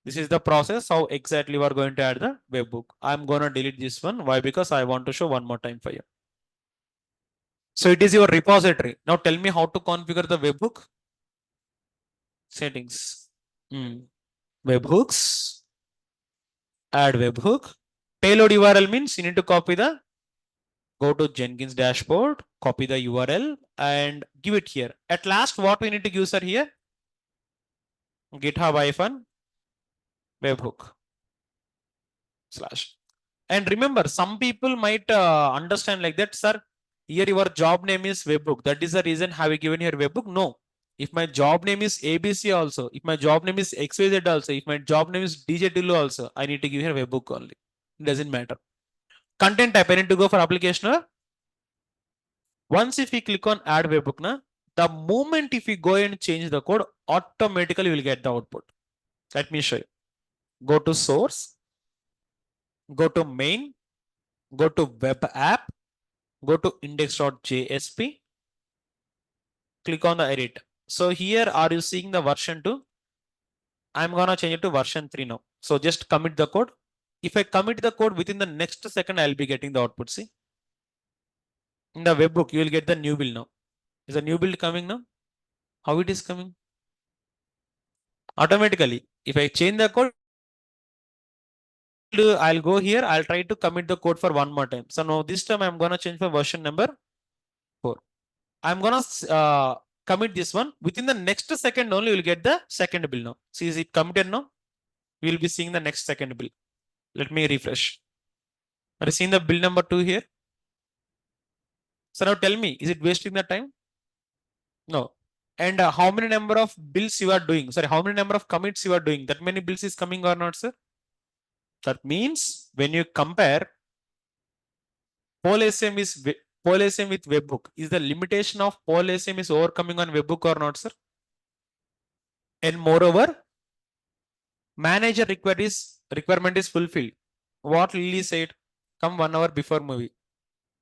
This is the process how exactly we are going to add the webhook. I'm going to delete this one. Why? Because I want to show one more time for you. So it is your repository. Now tell me how to configure the webhook. Settings. Webhooks. Add webhook. Payload URL means you need to copy the, go to Jenkins dashboard, copy the URL and give it here. At last, what we need to give, sir, here? GitHub -webhook /. And remember, some people might understand like that, sir, here your job name is webhook. That is the reason have you given here webhook? No. If my job name is ABC also, if my job name is XYZ also, if my job name is DJ Tillu also, I need to give here webhook only. It doesn't matter. Content type, I need to go for application or Once if we click on add webhook, the moment if we go and change the code, automatically we'll get the output. Let me show you. Go to source, go to main, go to web app, go to index.jsp, click on the edit. So here are you seeing the version 2? I'm gonna change it to version 3 now. So just commit the code. If I commit the code within the next second, I'll be getting the output. See, in the webhook, you will get the new build now. Is the new build coming now? How it is coming? Automatically. If I change the code, I'll go here. I'll try to commit the code for one more time. So now this time I'm gonna change for version number 4. I'm gonna commit this one. Within the next second only, you'll get the second build now. See, is it committed now? We'll be seeing the next second build. Let me refresh. Are you seeing the build number 2 here? So now tell me, is it wasting the time? No. And how many number of builds you are doing? Sorry, how many number of commits you are doing? That many builds is coming or not, sir? That means when you compare PolSM with webhook, is the limitation of PolSM is overcoming on webhook or not, sir? And moreover, manager requirement is fulfilled. What Lily said, come 1 hour before movie.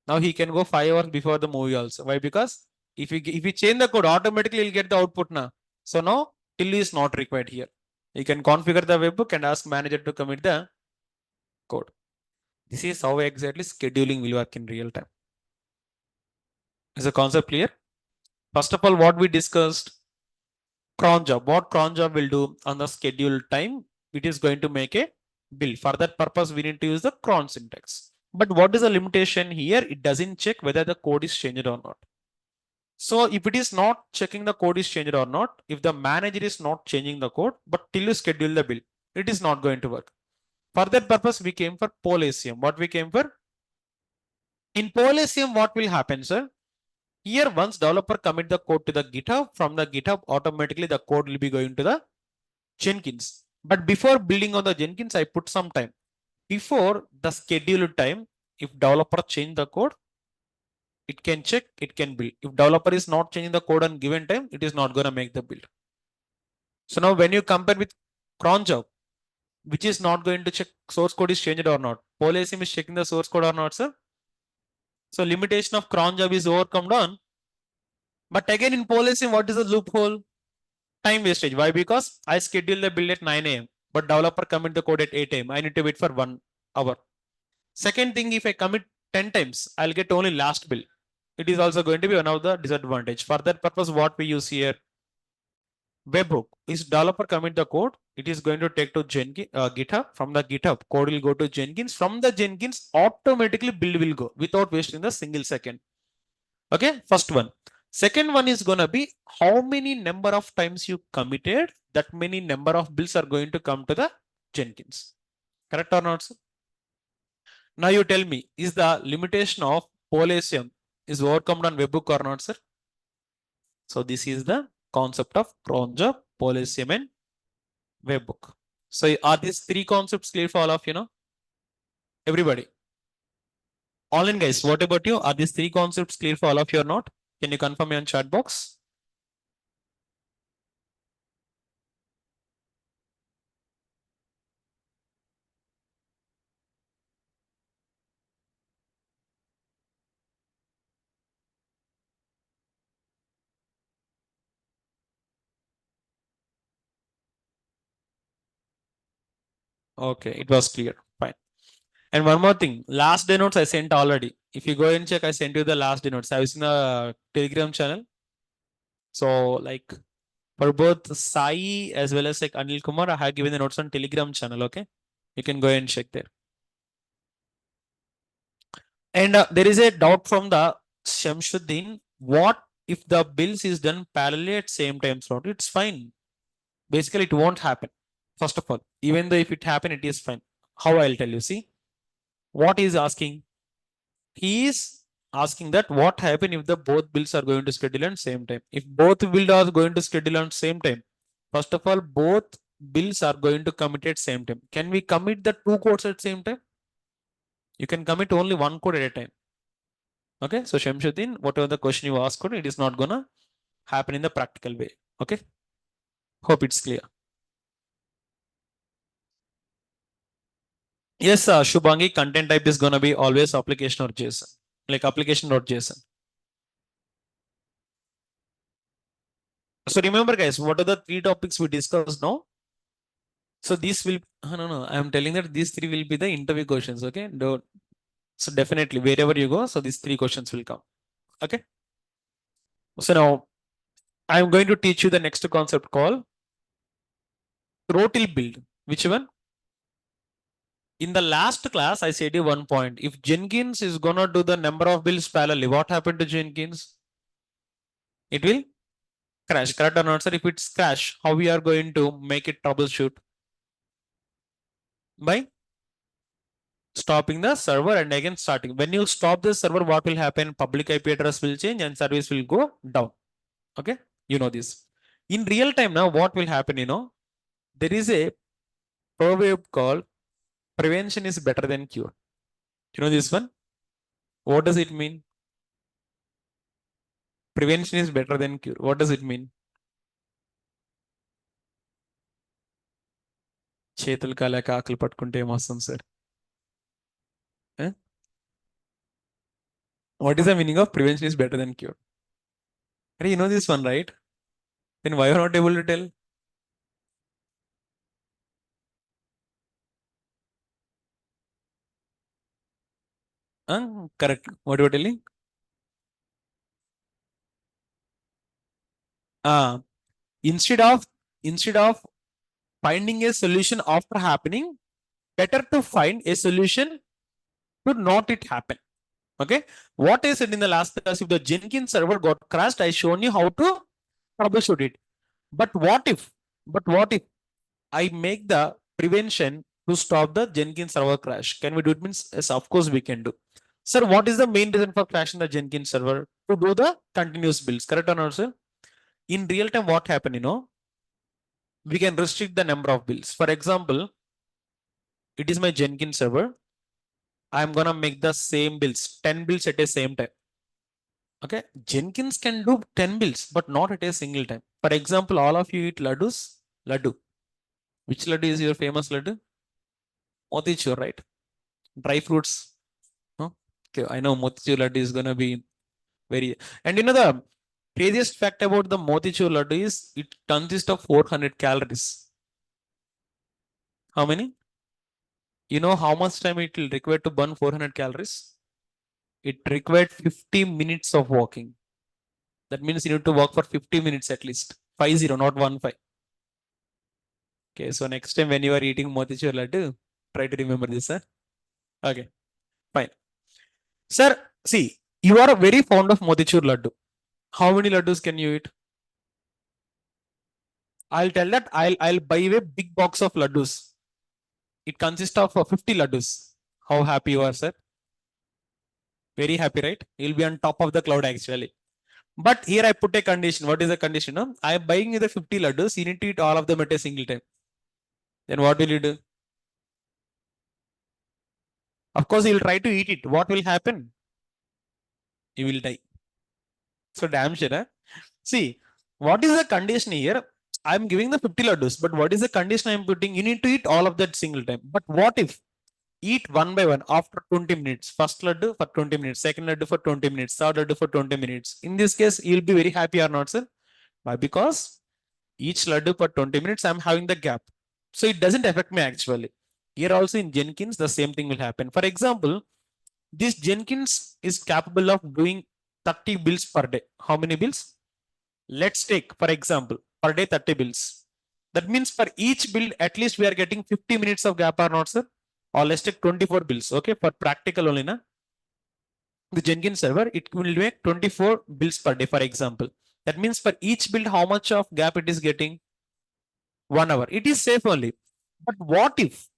Now he can go 5 hours before the movie also. Why? Because if you change the code, automatically you'll get the output now. So now till is not required here. You can configure the webhook and ask manager to commit the code. This is how exactly scheduling will work in real time. Is the concept clear? First of all, what we discussed, cron job. What cron job will do on the scheduled time? It is going to make a build. For that purpose, we need to use the cron syntax. But what is the limitation here? It doesn't check whether the code is changed or not. So if it is not checking the code is changed or not, if the manager is not changing the code, but till you schedule the build, it is not going to work. For that purpose, we came for PolSM. What we came for? In PolSM, what will happen, sir? Here, once developer commit the code to the GitHub, from the GitHub, automatically the code will be going to the Jenkins. But before building on the Jenkins, I put some time. Before the scheduled time, if developer change the code, it can check, it can build. If developer is not changing the code on given time, it is not going to make the build. So now when you compare with cron job, which is not going to check source code is changed or not, PolSM is checking the source code or not, sir. So limitation of cron job is overcome on. But again in PolSM, what is the loophole? Time wastage. Why? Because I schedule the build at 9 a.m. but developer commit the code at 8 a.m. I need to wait for 1 hour. Second thing, if I commit 10 times, I'll get only last build. It is also going to be one of the disadvantage. For that purpose, what we use here, webhook is developer commit the code. It is going to take to GitHub. From the GitHub, code will go to Jenkins. From the Jenkins, automatically build will go without wasting the single second. Okay, first one. Second one is going to be how many number of times you committed, that many number of builds are going to come to the Jenkins. Correct or not, sir? Now you tell me, is the limitation of PolSM is overcome on webhook or not, sir? So this is the concept of cron job, PolSM and webhook. So are these three concepts clear for all of you? Everybody. All in guys, what about you? Are these three concepts clear for all of you or not? Can you confirm me on chat box? Okay, it was clear. Fine. And one more thing, last day notes I sent already. If you go and check, I sent you the last day notes. I was in the Telegram channel. So like for both Sai as well as like Anil Kumar, I have given the notes on Telegram channel. Okay, you can go and check there. And there is a doubt from the Shamsuddin. What if the bills is done parallel at same time slot? It's fine. Basically, it won't happen. First of all, even though if it happen, it is fine. How I'll tell you. See, what he is asking? He is asking that what happen if the both bills are going to schedule on same time? If both bills are going to schedule on same time, first of all, both bills are going to commit at same time. Can we commit the two codes at same time? You can commit only one code at a time. Okay, so Shamsuddin, whatever the question you asked, it is not gonna happen in the practical way. Okay, hope it's clear. Yes, Shubhangi, content type is gonna be always application or JSON, like application or JSON. So remember, guys, what are the three topics we discussed now? So this will no, I am telling that these three will be the interview questions. Okay, don't. So definitely wherever you go, so these three questions will come. Okay. So now I am going to teach you the next concept called throttle build. Which one? In the last class, I said you one point. If Jenkins is gonna do the number of builds parallelly, what happened to Jenkins? It will crash. Correct or not, sir? If it's crash, how we are going to make it troubleshoot? By stopping the server and again starting. When you stop the server, what will happen? Public IP address will change and service will go down. Okay, you know this. In real time now, what will happen? There is a proverb called prevention is better than cure. You know this one? What does it mean? Prevention is better than cure. What does it mean? చేతులు కాలేక ఆకలి పట్టుకుంటే ఏమొస్తుంది sir? What is the meaning of prevention is better than cure? You know this one, right? Then why are you not able to tell? Correct. What you are telling? Instead of finding a solution after happening, better to find a solution to not it happen. Okay. What I said in the last class, if the Jenkins server got crashed, I shown you how to troubleshoot it. But what if I make the prevention to stop the Jenkins server crash? Can we do it? Means yes, of course we can do. Sir, what is the main reason for crashing the Jenkins server? To do the continuous builds. Correct or not, sir? In real time, what happened? We can restrict the number of builds. For example, it is my Jenkins server. I'm gonna make the same builds, 10 builds at a same time. Okay, Jenkins can do 10 builds, but not at a single time. For example, all of you eat laddus. Laddu. Which laddu is your famous laddu? Motichur, right? Dry fruits. Huh? Okay, I know motichur laddu is gonna be very. And the craziest fact about the motichur laddu is it consists of 400 calories. How many? You know how much time it will require to burn 400 calories? It required 50 minutes of walking. That means you need to walk for 50 minutes at least. 50, not 15. Okay, so next time when you are eating motichur laddu, try to remember this, sir. Okay, fine. Sir, see, you are very fond of motichur laddu. How many laddus can you eat? I'll tell that I'll buy a big box of laddus. It consists of 50 laddus. How happy you are, sir? Very happy, right? You'll be on top of the cloud actually. But here I put a condition. What is the condition? I'm buying you the 50 laddus. You need to eat all of them at a single time. Then what will you do? Of course, you'll try to eat it. What will happen? You will die. So damn sure. Huh? See, what is the condition here? I'm giving the 50 laddus, but what is the condition I'm putting? You need to eat all of that single time. But what if eat one by one after 20 minutes? First laddu for 20 minutes, second laddu for 20 minutes, third laddu for 20 minutes. In this case, you'll be very happy or not, sir? Why? Because each laddu for 20 minutes, I'm having the gap. So it doesn't affect me actually. Here also in Jenkins, the same thing will happen. For example, this Jenkins is capable of doing 30 builds per day. How many builds? Let's take, for example, per day 30 builds. That means for each build, at least we are getting 50 minutes of gap or not, sir? Or let's take 24 builds. Okay, for practical only, na? The Jenkins server, it will make 24 builds per day, for example. That means for each build, how much of gap it is getting? 1 hour. It is safe only. But what if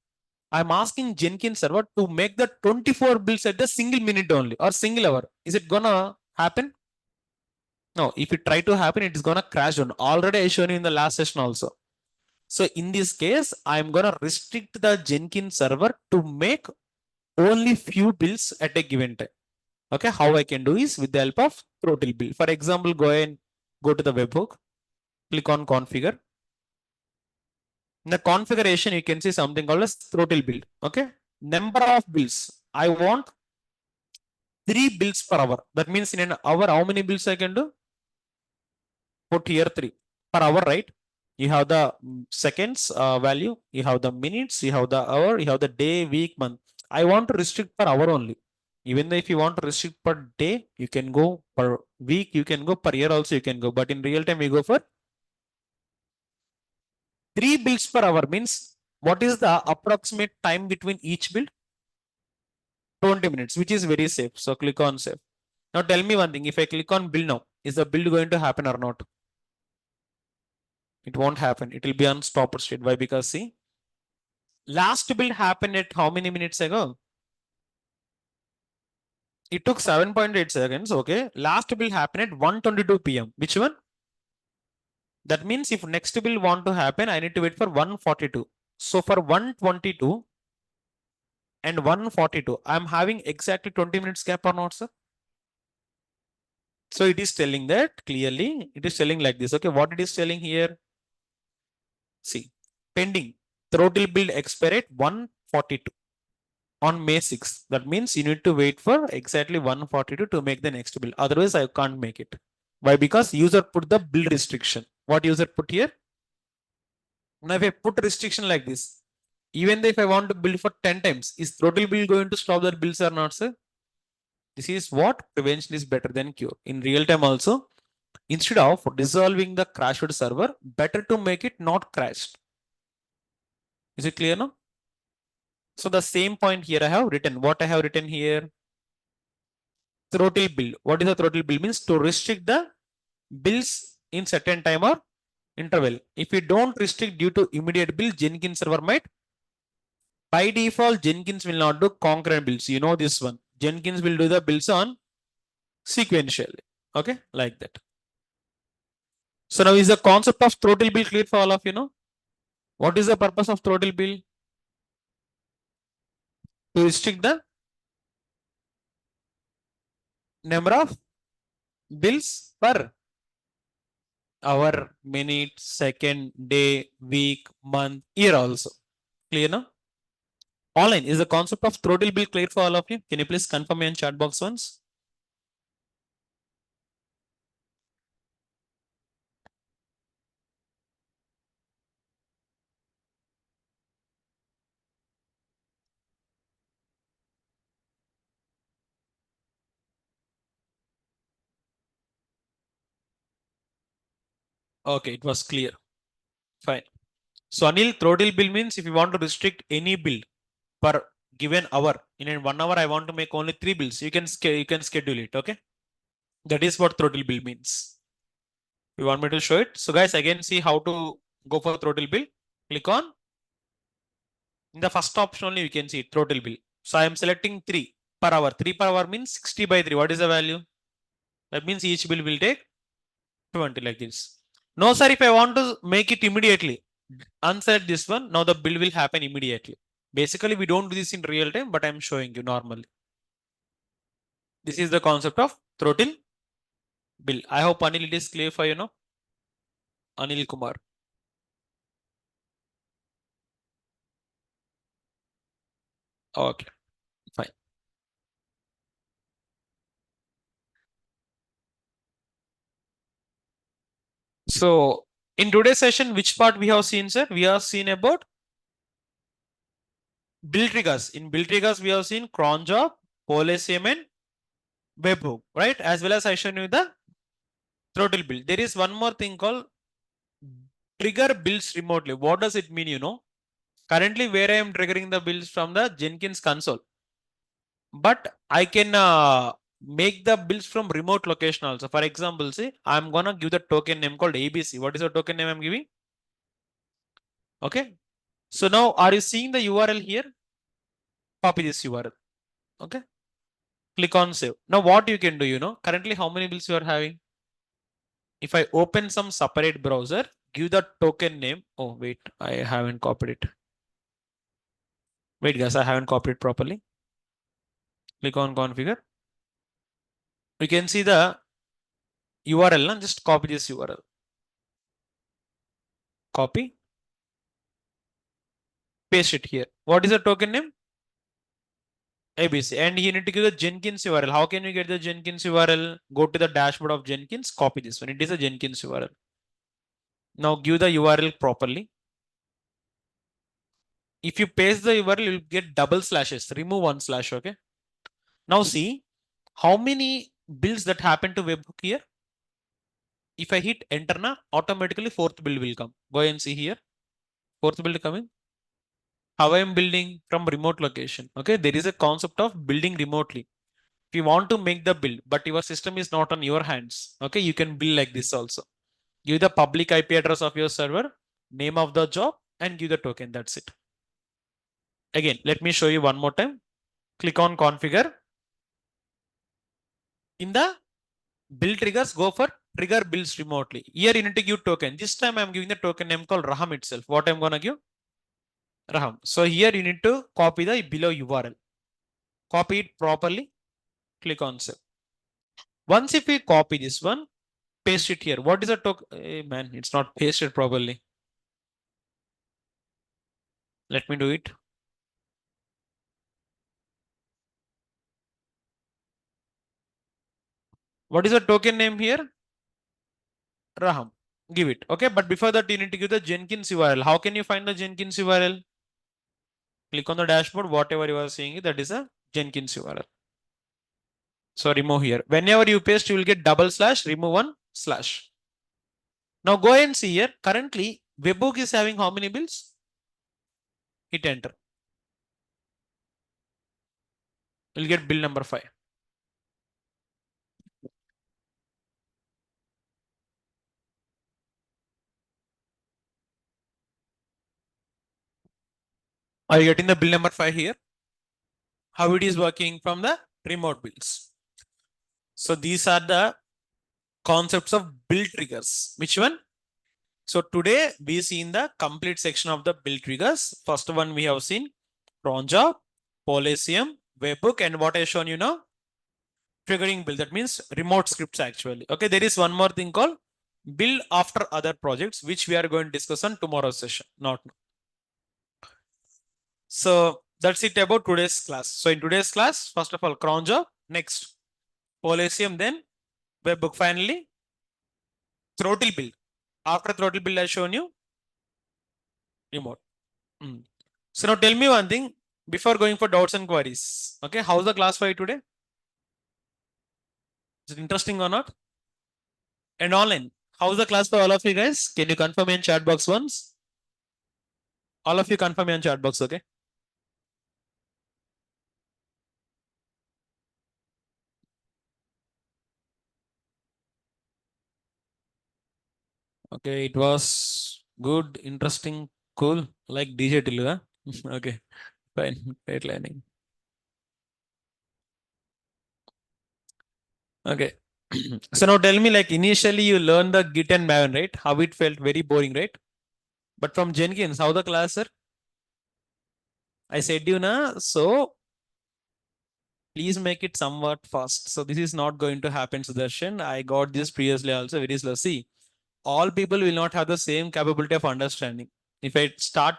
I'm asking Jenkins server to make the 24 builds at the single minute only or single hour? Is it gonna happen? No, if it try to happen, it is gonna crash down. Already I shown you in the last session also. So in this case, I'm gonna restrict the Jenkins server to make only few builds at a given time. Okay, how I can do is with the help of throttle build. For example, go to the webhook, click on configure. In the configuration, you can see something called as throttle build. Okay, number of builds. I want 3 builds per hour. That means in an hour, how many builds I can do? Put here 3 per hour, right? You have the seconds value, you have the minutes, you have the hour, you have the day, week, month. I want to restrict per hour only. Even though if you want to restrict per day, you can go per week, you can go per year also, you can go. But in real time, we go for 3 builds per hour. Means what is the approximate time between each build? 20 minutes, which is very safe. So click on save. Now tell me one thing. If I click on build now, is the build going to happen or not? It won't happen. It will be on stopper state. Why? Because see, last build happened at how many minutes ago? It took 7.8 seconds. Okay. Last build happened at 1:22 p.m. Which one? That means if next build want to happen, I need to wait for 1:42. So for 1:22 and 1:42, I'm having exactly 20 minutes gap or not, sir? So it is telling that clearly. It is telling like this. Okay. What it is telling here? See, pending throttle build expire at 1:42 on May 6th. That means you need to wait for exactly 1:42 to make the next build. Otherwise, I can't make it. Why? Because user put the build restriction. What user put here? Now, if I put restriction like this, even if I want to build for 10 times, is throttle build going to stop that builds or not, sir? This is what prevention is better than cure. In real time also, instead of dissolving the crashed server, better to make it not crashed. Is it clear now? So the same point here I have written. What I have written here? Throttle build. What is the throttle build? Means to restrict the builds in certain time or interval. If you don't restrict due to immediate build, Jenkins server might. By default, Jenkins will not do concurrent builds. You know this one. Jenkins will do the builds on sequentially. Okay, like that. So now is the concept of throttle build clear for all of you know? What is the purpose of throttle build? To restrict the number of builds per hour, minute, second, day, week, month, year also. Clear now? Online is the concept of throttle build clear for all of you? Can you please confirm me in chat box once? Okay, it was clear. Fine. So Anil, throttle build means if you want to restrict any build per given hour, in 1 hour I want to make only 3 builds. You can schedule it. Okay, that is what throttle build means. You want me to show it? So guys, again see how to go for throttle build. Click on in the first option only. You can see throttle build. So I am selecting 3 per hour. 3 per hour means 60 by 3. What is the value? That means each build will take 20 like this. No, sir, if I want to make it immediately, unset this one. Now the build will happen immediately. Basically, we don't do this in real time, but I'm showing you normally. This is the concept of throttle build. I hope Anil it is clear for you know. Anil Kumar. Okay, fine. So in today's session, which part we have seen, sir? We have seen about build triggers. In build triggers, we have seen cron job, Coliseum, and webhook, right? As well as I shown you the throttle build. There is one more thing called trigger builds remotely. What does it mean? You know, currently where I am triggering the builds from the Jenkins console, but I can make the builds from remote location also. For example, see, I'm gonna give the token name called ABC. What is the token name I'm giving? Okay. So now, are you seeing the URL here? Copy this URL. Okay. Click on save. Now, what you can do, you know, currently how many builds you are having? If I open some separate browser, give the token name. Oh, wait, I haven't copied it. Wait, guys, I haven't copied it properly. Click on configure. You can see the URL. Just copy this URL. Copy. Paste it here. What is the token name? ABC. And you need to give the Jenkins URL. How can you get the Jenkins URL? Go to the dashboard of Jenkins. Copy this one. It is a Jenkins URL. Now give the URL properly. If you paste the URL, you'll get double slashes. Remove one slash. Okay. Now see how many builds that happen to webhook here. If I hit enter now, automatically fourth build will come. Go and see here. Fourth build coming. How I am building from remote location. Okay. There is a concept of building remotely. If you want to make the build, but your system is not on your hands. Okay. You can build like this also. Give the public IP address of your server, name of the job, and give the token. That's it. Again, let me show you one more time. Click on configure. In the build triggers, go for trigger builds remotely. Here you need to give token. This time I'm giving the token name called Raham itself. What I'm gonna give? Raham. So here you need to copy the below URL. Copy it properly. Click on save. Once if we copy this one, paste it here. What is the token? Hey, man, it's not pasted properly. Let me do it. What is the token name here? Raham. Give it. Okay. But before that, you need to give the Jenkins URL. How can you find the Jenkins URL? Click on the dashboard. Whatever you are seeing, that is a Jenkins URL. So remove here. Whenever you paste, you will get double slash, remove one slash. Now go and see here. Currently, webhook is having how many builds? Hit enter. You'll get build number 5. Are you getting the build number 5 here? How it is working from the remote builds. So these are the concepts of build triggers. Which one? So today we see in the complete section of the build triggers. First one we have seen cron job, Polasium, webhook, and what I shown you now, triggering build. That means remote scripts actually. Okay, there is one more thing called build after other projects, which we are going to discuss on tomorrow's session. Not now. So that's it about today's class. So in today's class, first of all, cron job, next Polasium, then webhook, finally throttle build. After throttle build, I shown you remote. So now tell me one thing before going for doubts and queries. Okay, how's the class for you today? Is it interesting or not? And online, how's the class for all of you guys? Can you confirm in chat box once? All of you confirm in chat box, okay? Okay, it was good, interesting, cool, like DJ Tillu, huh? Okay, fine, great learning. Okay. So now tell me, like initially you learned the Git and Maven, right? How it felt very boring, right? But from Jenkins, how the class, sir? I said you na, so please make it somewhat fast. So this is not going to happen, Sudarshan. I got this previously also very slow. See, all people will not have the same capability of understanding. If I start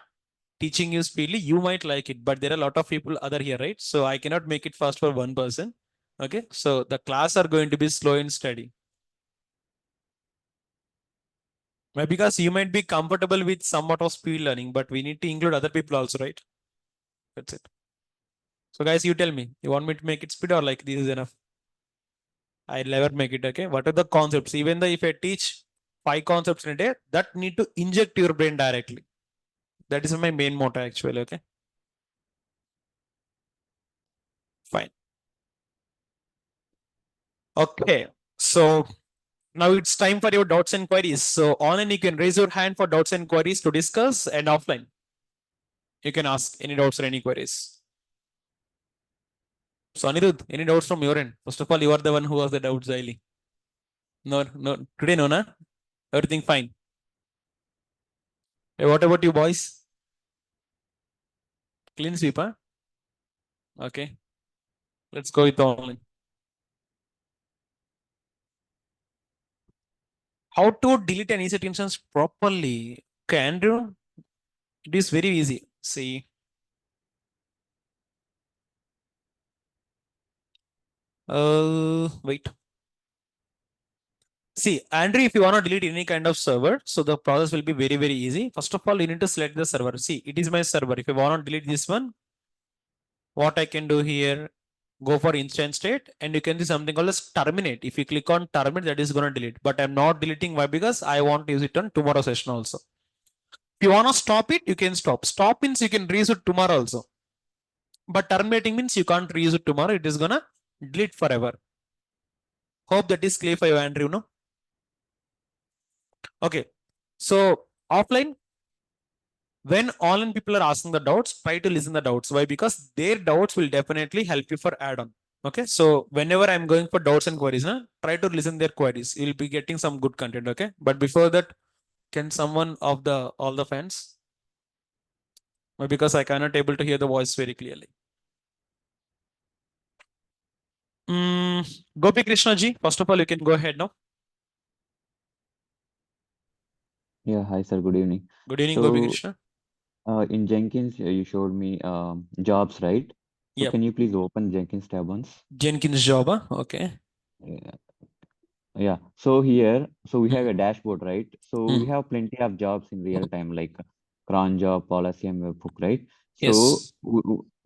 teaching you speedily, you might like it, but there are a lot of people other here, right? So I cannot make it fast for one person. Okay, so the class are going to be slow and steady. Because you might be comfortable with somewhat of speed learning, but we need to include other people also, right? That's it. So guys, you tell me, you want me to make it speed or like this is enough? I'll never make it. Okay. What are the concepts? Even though if I teach 5 concepts in a day, that need to inject your brain directly. That is my main motto actually. Okay. Fine. Okay. So now it's time for your doubts and queries. So online you can raise your hand for doubts and queries to discuss, and offline you can ask any doubts or any queries. So Anirudh, any doubts from your end? First of all, you are the one who has the doubts daily. No, no, today no, na? Everything fine. Hey, what about you boys? Clean sweep, huh? Okay. Let's go with the online. How to delete an EC instance properly? Okay, Andrew, it is very easy. See, wait. See, Andrew, if you want to delete any kind of server, so the process will be very, very easy. First of all, you need to select the server. See, it is my server. If you want to delete this one, what I can do here, go for instance state, and you can see something called as terminate. If you click on terminate, that is going to delete. But I'm not deleting. Why? Because I want to use it on tomorrow session also. If you want to stop it, you can stop. Stop means you can reuse it tomorrow also. But terminating means you can't reuse it tomorrow. It is gonna delete forever. Hope that is clear for you, Andrew. No? Okay. So offline, when online people are asking the doubts, try to listen the doubts. Why? Because their doubts will definitely help you for add-on. Okay. So whenever I'm going for doubts and queries, try to listen their queries. You'll be getting some good content. Okay. But before that, can someone of the all the fans? Why? Because I cannot able to hear the voice very clearly. Gopi Krishna ji, first of all, you can go ahead now. Yeah, hi sir, good evening. Good evening, Gopi So, Krishna. in Jenkins, you showed me jobs, right? So, Yep. can you please open Jenkins tab once? Jenkins job. Okay. Yeah, yeah. So here, so we have Mm. a dashboard, right? So we Mm. have plenty of jobs in real time, like cron job, policy, and webhook, right? So Yes.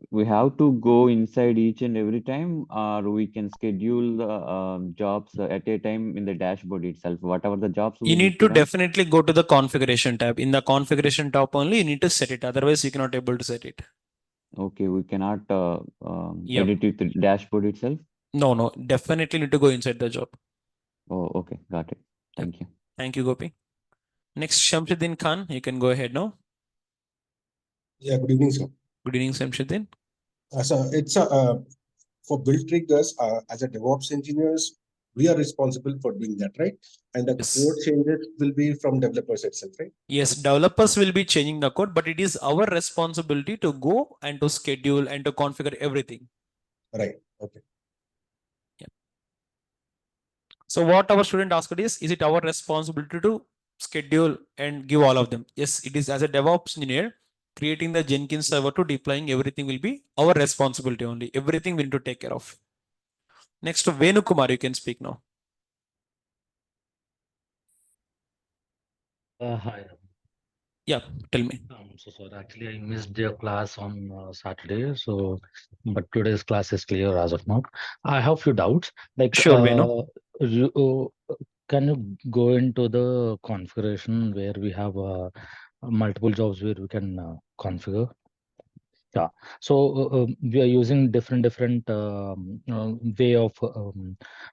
we have to go inside each and every time, or we can schedule the jobs at a time in the dashboard itself. Whatever the jobs You we need need to to run. definitely go to the configuration tab. In the configuration tab only, you need to set it. Otherwise, you cannot able to set it. Okay, we cannot Yep. edit it the dashboard itself. No, no. Definitely need to go inside the job. Oh, okay, got it. Yep. Thank you. Thank you, Gopi. Next, Shamsuddin Khan. You can go ahead now. Yeah, good evening, sir. Good evening, Shamsuddin. So it's for build triggers as a DevOps engineers, we are responsible for doing that, right? And the code Yes. changes will be from developers itself, right? Yes, developers will be changing the code, but it is our responsibility to go and to schedule and to configure everything. Right. Okay. Yeah. So what our student asked is it our responsibility to schedule and give all of them? Yes, it is. As a DevOps engineer, creating the Jenkins server to deploying everything will be our responsibility only. Everything we need to take care of. Next, Venu Kumar, you can speak now. Hi. Yeah, tell me. I'm so sorry. Actually, I missed your class on Saturday. So, but today's class is clear as of now. I have few doubts. Like, Sure, Venu. can you go into the configuration where we have multiple jobs where we can configure? Yeah. So we are using different way of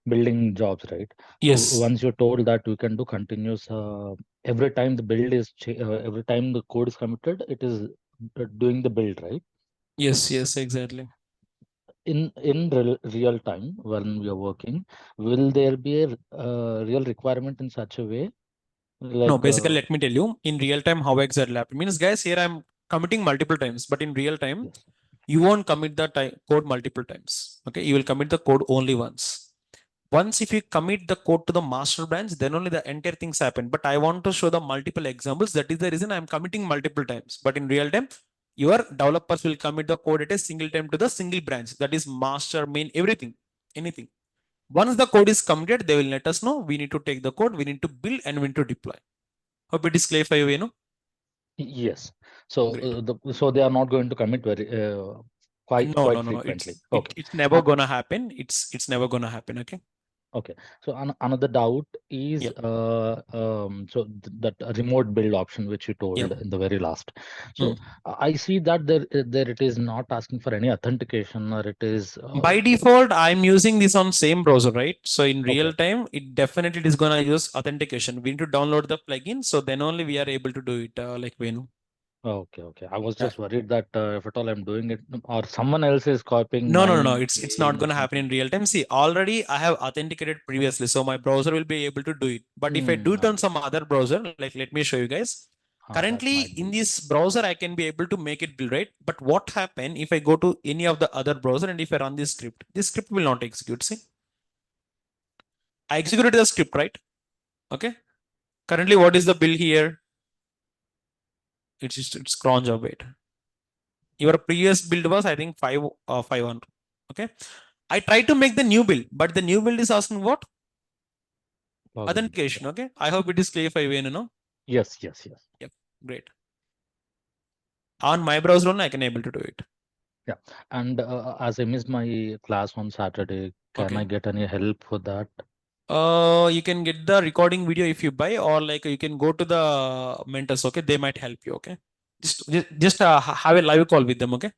building jobs, right? So Yes, once you're told that we can do continuous, every time the build is every time the code is committed, it is doing the build, right? yes, exactly. In real time when we are working, will there be a real requirement in such a way, No, like basically, let me tell you in real time how exactly happen. Means, guys, here I'm committing multiple times, but in real time, yes. you won't commit the code multiple times. Okay, you will commit the code only once. Once if you commit the code to the master branch, then only the entire things happen. But I want to show the multiple examples. That is the reason I'm committing multiple times. But in real time, your developers will commit the code at a single time to the single branch. That is master, main, everything, anything. Once the code is committed, they will let us know. We need to take the code, we need to build, and we need to deploy. Hope it is clear for you, Yes. So Great. so they are not going to commit very quite No. frequently. It's Okay. it's never Uh, gonna happen. It's never gonna happen. Okay. okay. So another doubt Yeah. is so that remote build option which you Yeah. told in the very last. So Mm. I see that there it is not asking for any authentication, or it is By default, I'm using this on same browser, right? So in okay. real time, it definitely is gonna use authentication. We need to download the plugin, so then only we are able to do it. Like Venu. Okay, okay. I was Yeah. just worried that if at all I'm doing it or someone else is copying No. my It's not mail or gonna happen something. in real time. See, already I have authenticated previously, so my browser will be able to do it. But if I do it on some Understood. other browser, like let me show you guys. That Currently might in be. this browser, I can be able to make it build, right? But what happen if I go to any of the other browser and if I run this script? This script will not execute. See, I executed the script, right? Okay. Currently, what is the bill here? It's cron job 8. Your previous build was, I think, 500. Okay. I tried to make the new build, but the new build is asking what? Login. Authentication. Okay. I hope it is clear for you, no? Yes. Yep. Great. On my browser only, I can able to do it. Yeah. And as I missed my class on Saturday, can I Okay. get any help for that? You can get the recording video if you buy, or like you can go to the mentors. Okay, they might help you. Okay, just have a live call with them. Okay.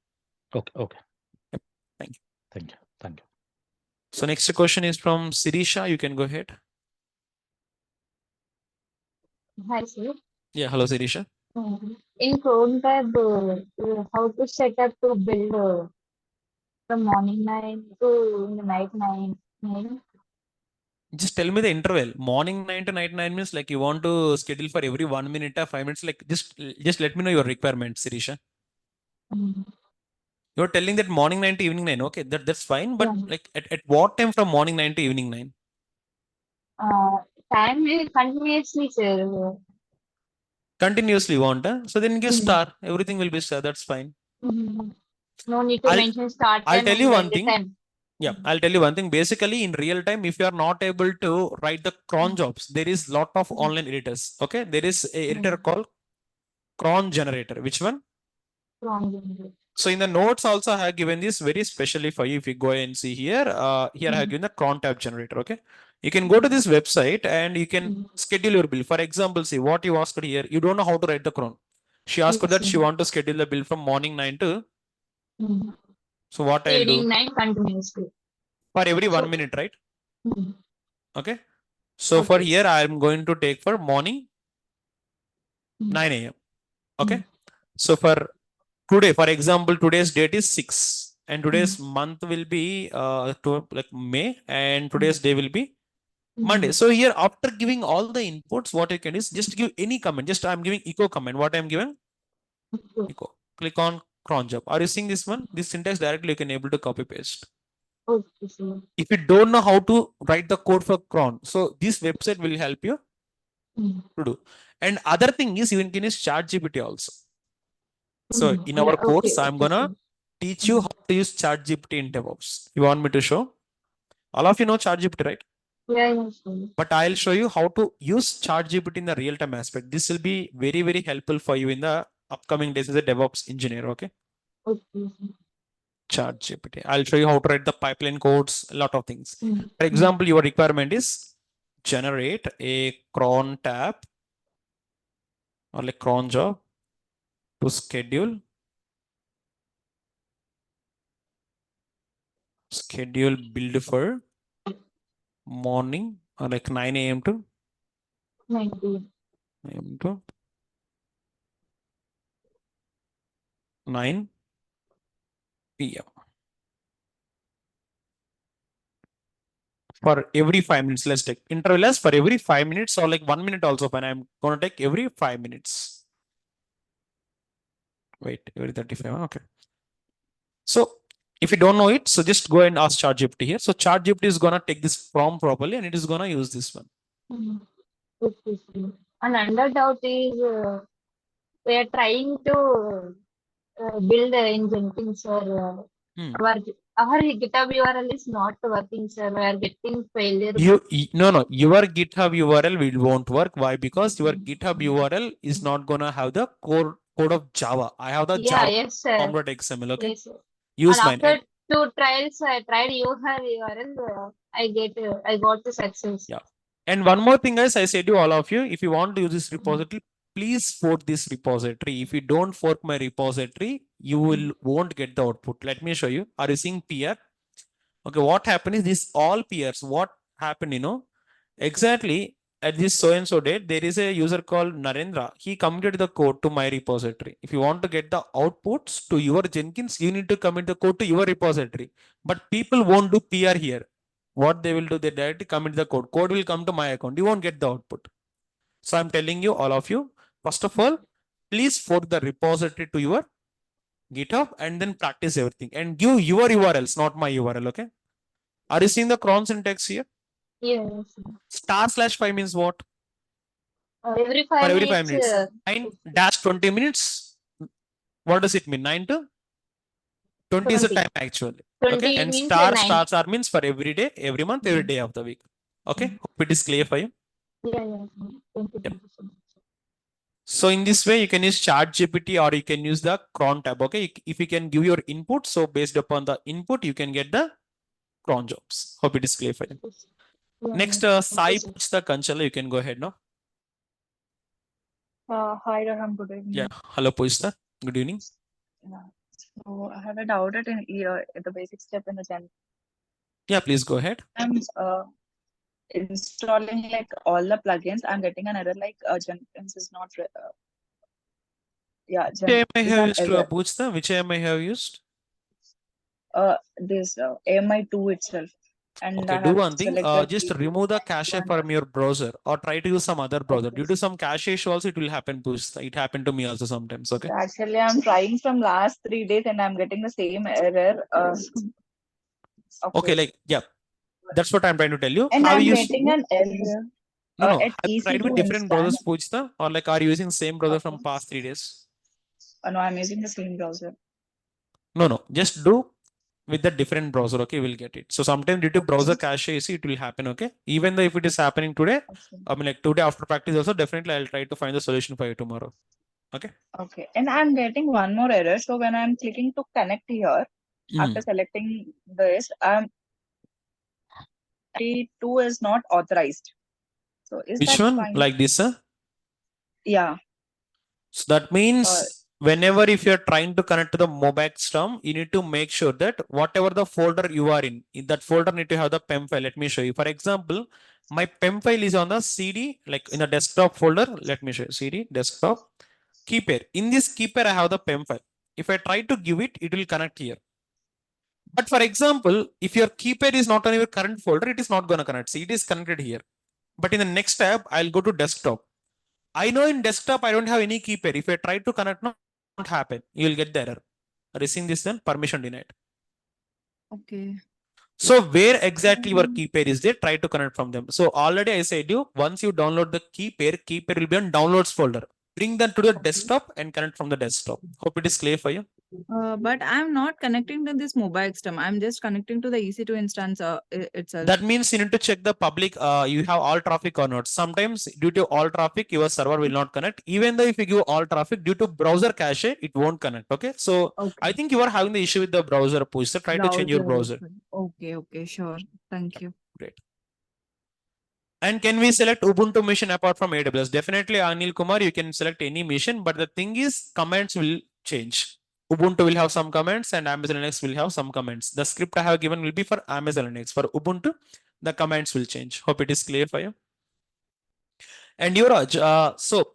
Okay. Yep. Thank you. Thank you. So next question is from Sirisha. You can go ahead. Hi, sir. Yeah. Hello, Sirisha. In CodePipeline, how to set up to build from morning 9 to the night 9? Just tell me the interval. Morning 9 to night 9 means like you want to schedule for every 1 minute or 5 minutes. Like just let me know your requirements, Sirisha. Mm. You're telling that morning 9 to evening 9. Okay, that's fine. But Yeah. like at what time from morning 9 to evening 9? Time is continuously, sir. Continuously you want, huh? So then give Mhm. star. Everything will be star. That's fine. No need to I'll mention start I'll time tell you and one end thing. time. Yeah, I'll tell you one thing. Basically, in real time, if you are not able to write the cron jobs, there is lot of online editors. Okay, there is a editor called cron generator. Which one? Wrong. So in the notes also I have given this very specially for you. If you go and see here, here I have given the cron tab generator. Okay, you can go to this website and you can schedule your bill. For example, see what you asked here. You don't know how to write the cron. She asked that she want to schedule the bill from morning 9 to. So what I'll do Evening 9 continuously. for every So- 1 minute, right? Mhm. Okay. So for Okay. here, I am going to take for morning 9 a.m. Okay. So for today, for example, today's date is 6 and today's month will be like May and today's day will be Monday. So here after giving all the inputs, what you can is just give any comment. Just I'm giving echo comment. What I'm giving? Echo. Click on cron job. Are you seeing this one? This syntax directly you can able to copy paste. Okay, sir. If you don't know how to write the code for cron, so this website will help you to do. And other thing is you can use ChatGPT also. So in our course, I'm gonna teach you how to use ChatGPT in DevOps. You want me to show? All of you know ChatGPT, right? Yeah, sir. But I'll show you how to use ChatGPT in the real-time aspect. This will be very, very helpful for you in the upcoming days as a DevOps engineer. Okay. Okay, sir. ChatGPT. I'll show you how to write the pipeline codes, a lot of things. For example, your requirement is generate a cron tab or like cron job to schedule build for morning or like 9 a.m. to 19. 9 p.m. For every 5 minutes. Let's take interval as for every 5 minutes or like 1 minute also when I'm going to take every 5 minutes. Wait, every 35. Okay. So if you don't know it, so just go and ask ChatGPT here. So ChatGPT is going to take this prompt properly and it is going to use this one. Okay, sir. And another doubt is we are trying to build in Jenkins, sir. Our GitHub URL is not working, sir. We are getting failure. No, your GitHub URL won't work. Why? Because your GitHub URL is not gonna have the core code of Java. I have the Java Yes, sir. com.xml. Okay. Yes, sir. Use And mine. after 2 trials, I tried your URL. I got the success. Yeah. And one more thing, guys, I said to all of you, if you want to use this repository, please fork this repository. If you don't fork my repository, you won't get the output. Let me show you. Are you seeing PR? Okay, what happened is this all peers. What happened, exactly at this so-and-so date, there is a user called Narendra. He committed the code to my repository. If you want to get the outputs to your Jenkins, you need to commit the code to your repository. But people won't do PR here. What they will do, they directly commit the code. Code will come to my account. You won't get the output. So I'm telling you, all of you, first of all, please fork the repository to your GitHub and then practice everything and give your URLs, not my URL. Okay. Are you seeing the cron syntax here? Yes. */5 means what? Every For 5 every 5 minutes. minutes. 9 dash 20 minutes. What does it mean? 9 to 20 is the 20. time actually. 20 Okay. And means stars are means for every day, every month, every day of the week. Okay. Hope it is clear for you. Yeah. Thank you. Yep. So in this way, you can use ChatGPT or you can use the cron tab. Okay. If you can give your input, so based upon the input, you can get the cron jobs. Hope it is clear for you. Next, Sai Puchta Kanchala, you can go ahead now. Hi, Raham. Good evening. Yeah. Hello, Puchta. Good evening. Yeah. So I have a doubt at the basic step in the Jenkins. Yeah, please go ahead. I'm installing like all the plugins. I'm getting an error like Jenkins is not. Which Jenkins AMI is have an used, error. Puchta? Which AMI have used? This AMI2 itself. And Okay, I do have one thing. selected Just the remove the cache one. from your browser or try to use some other browser. Okay. Due to some cache issue also, it will happen, Puchta. It happened to me also sometimes. Okay. Actually, I'm trying from last 3 days and I'm getting the same error. Okay, like, yeah, that's what I'm trying to tell you. And Have I'm you used? getting an error No. at Have you tried with EC2 different instance. browsers, Puchta? Or like, are you using same browser from Okay. past 3 days? No, I'm using the same browser. No. Just do with the different browser. Okay, we'll get it. So sometimes due to browser cache issue, it will happen. Okay, even though if it is happening today, I mean, like today after practice also, definitely I'll try to find the solution for you tomorrow. Okay. Okay. And I'm getting one more error. So when I'm clicking to connect here, after selecting this, T2 is not authorized. So is Which that one? fine? Like this, huh? Yeah. So that means whenever if you're trying to connect to the Mobexterm, you need to make sure that whatever the folder you are in that folder need to have the PEM file. Let me show you. For example, my PEM file is on the CD, like in the desktop folder. Let me show you. CD, desktop, keypair. In this keypair, I have the PEM file. If I try to give it, it will connect here. But for example, if your keypair is not on your current folder, it is not going to connect. See, it is connected here. But in the next tab, I'll go to desktop. I know in desktop, I don't have any key pair. If I try to connect, not happen. You will get the error. Receiving this then permission denied. Okay. So where exactly your key pair is there, try to connect from them. So already I said you, once you download the key pair will be on downloads folder. Bring them to the desktop and connect from the desktop. Hope it is clear for you. But I'm not connecting to this mobile system. I'm just connecting to the EC2 instance itself. That means you need to check the public, you have all traffic or not. Sometimes due to all traffic, your server will not connect. Even though if you give all traffic due to browser cache, it won't connect. Okay. So I think you are having the issue with the browser push. So try to change your browser. Okay, sure. Thank you. Great. And can we select Ubuntu mission apart from AWS? Definitely, Anil Kumar, you can select any mission, but the thing is, commands will change. Ubuntu will have some comments and Amazon Linux will have some comments. The script I have given will be for Amazon Linux. For Ubuntu, the comments will change. Hope it is clear for you. And Yuvraj, so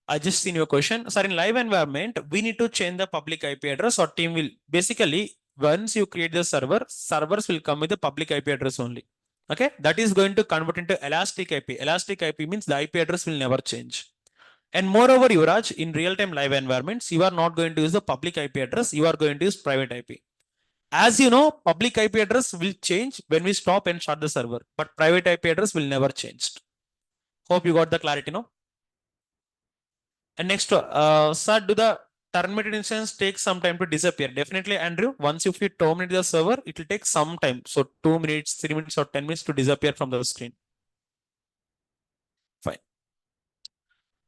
I just seen your question. Sir, in live environment, we need to change the public IP address or team will basically, once you create the server, servers will come with the public IP address only. Okay, that is going to convert into elastic IP. Elastic IP means the IP address will never change. And moreover, Yuvraj, in real-time live environments, you are not going to use the public IP address. You are going to use private IP. As you know, public IP address will change when we stop and start the server, but private IP address will never change. Hope you got the clarity, no? And next, sir, do the terminated instance take some time to disappear? Definitely, Andrew. Once you terminate the server, it will take some time. So 2 minutes, 3 minutes, or 10 minutes to disappear from the screen. Fine.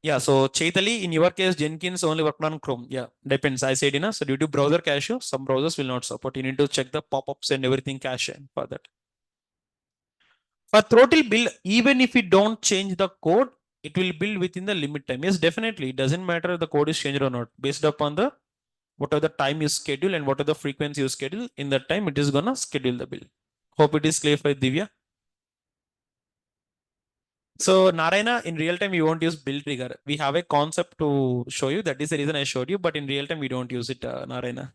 Yeah, so Chaitali, in your case, Jenkins only worked on Chrome. Yeah, depends. I said, so due to browser cache, some browsers will not support. You need to check the pop-ups and everything cache for that. For throttle build, even if you don't change the code, it will build within the limit time. Yes, definitely. It doesn't matter if the code is changed or not. Based upon the what are the time you schedule and what are the frequency you schedule, in that time it is gonna schedule the build. Hope it is clear for Divya. So Narayana, in real time, we won't use build trigger. We have a concept to show you. That is the reason I showed you, but in real time, we don't use it, Narayana.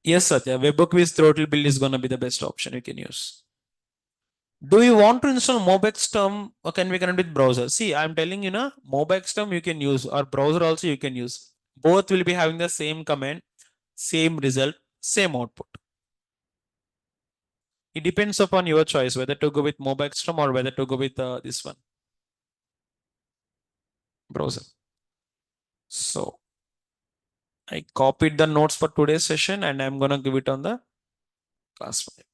Yes, Satya, webhook with throttle build is gonna be the best option you can use. Do you want to install Mobexterm or can we connect with browser? See, I'm telling you now, Mobexterm you can use or browser also you can use. Both will be having the same command, same result, same output. It depends upon your choice whether to go with Mobexterm or whether to go with this one. browser. So I copied the notes for today's session and I'm gonna give it on the class file.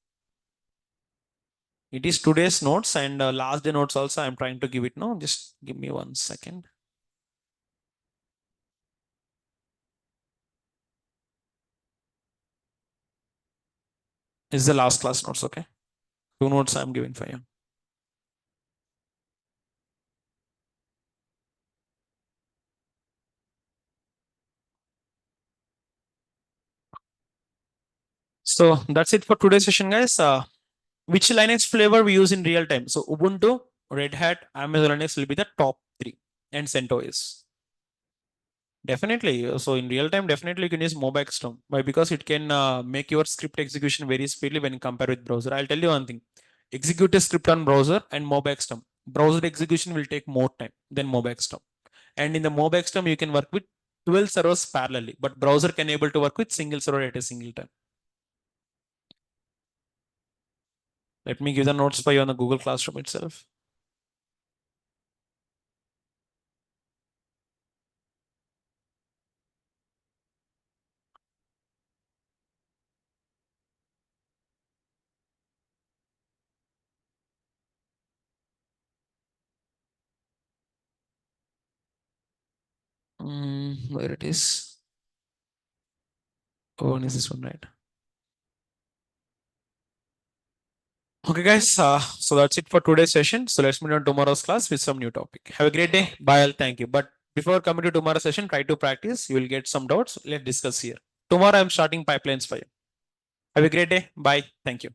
It is today's notes and last day notes also I'm trying to give it now. Just give me 1 second. This is the last class notes, okay? 2 notes I'm giving for you. So that's it for today's session, guys. Which Linux flavor we use in real time? So Ubuntu, Red Hat, Amazon Linux will be the top 3 and CentOS. Definitely. So in real time, definitely you can use MobaXterm. Why? Because it can make your script execution very speedily when compared with browser. I'll tell you one thing. Execute a script on browser and MobaXterm. Browser execution will take more time than MobaXterm. And in the MobaXterm, you can work with 12 servers parallelly, but browser can able to work with single server at a single time. Let me give the notes for you on the Google Classroom itself. Where it is? Oh, is this one right? Okay, guys. So that's it for today's session. So let's meet on tomorrow's class with some new topic. Have a great day. Bye. All. Thank you. But before coming to tomorrow's session, try to practice. You will get some doubts. Let's discuss here. Tomorrow I'm starting pipelines for you. Have a great day. Bye. Thank you.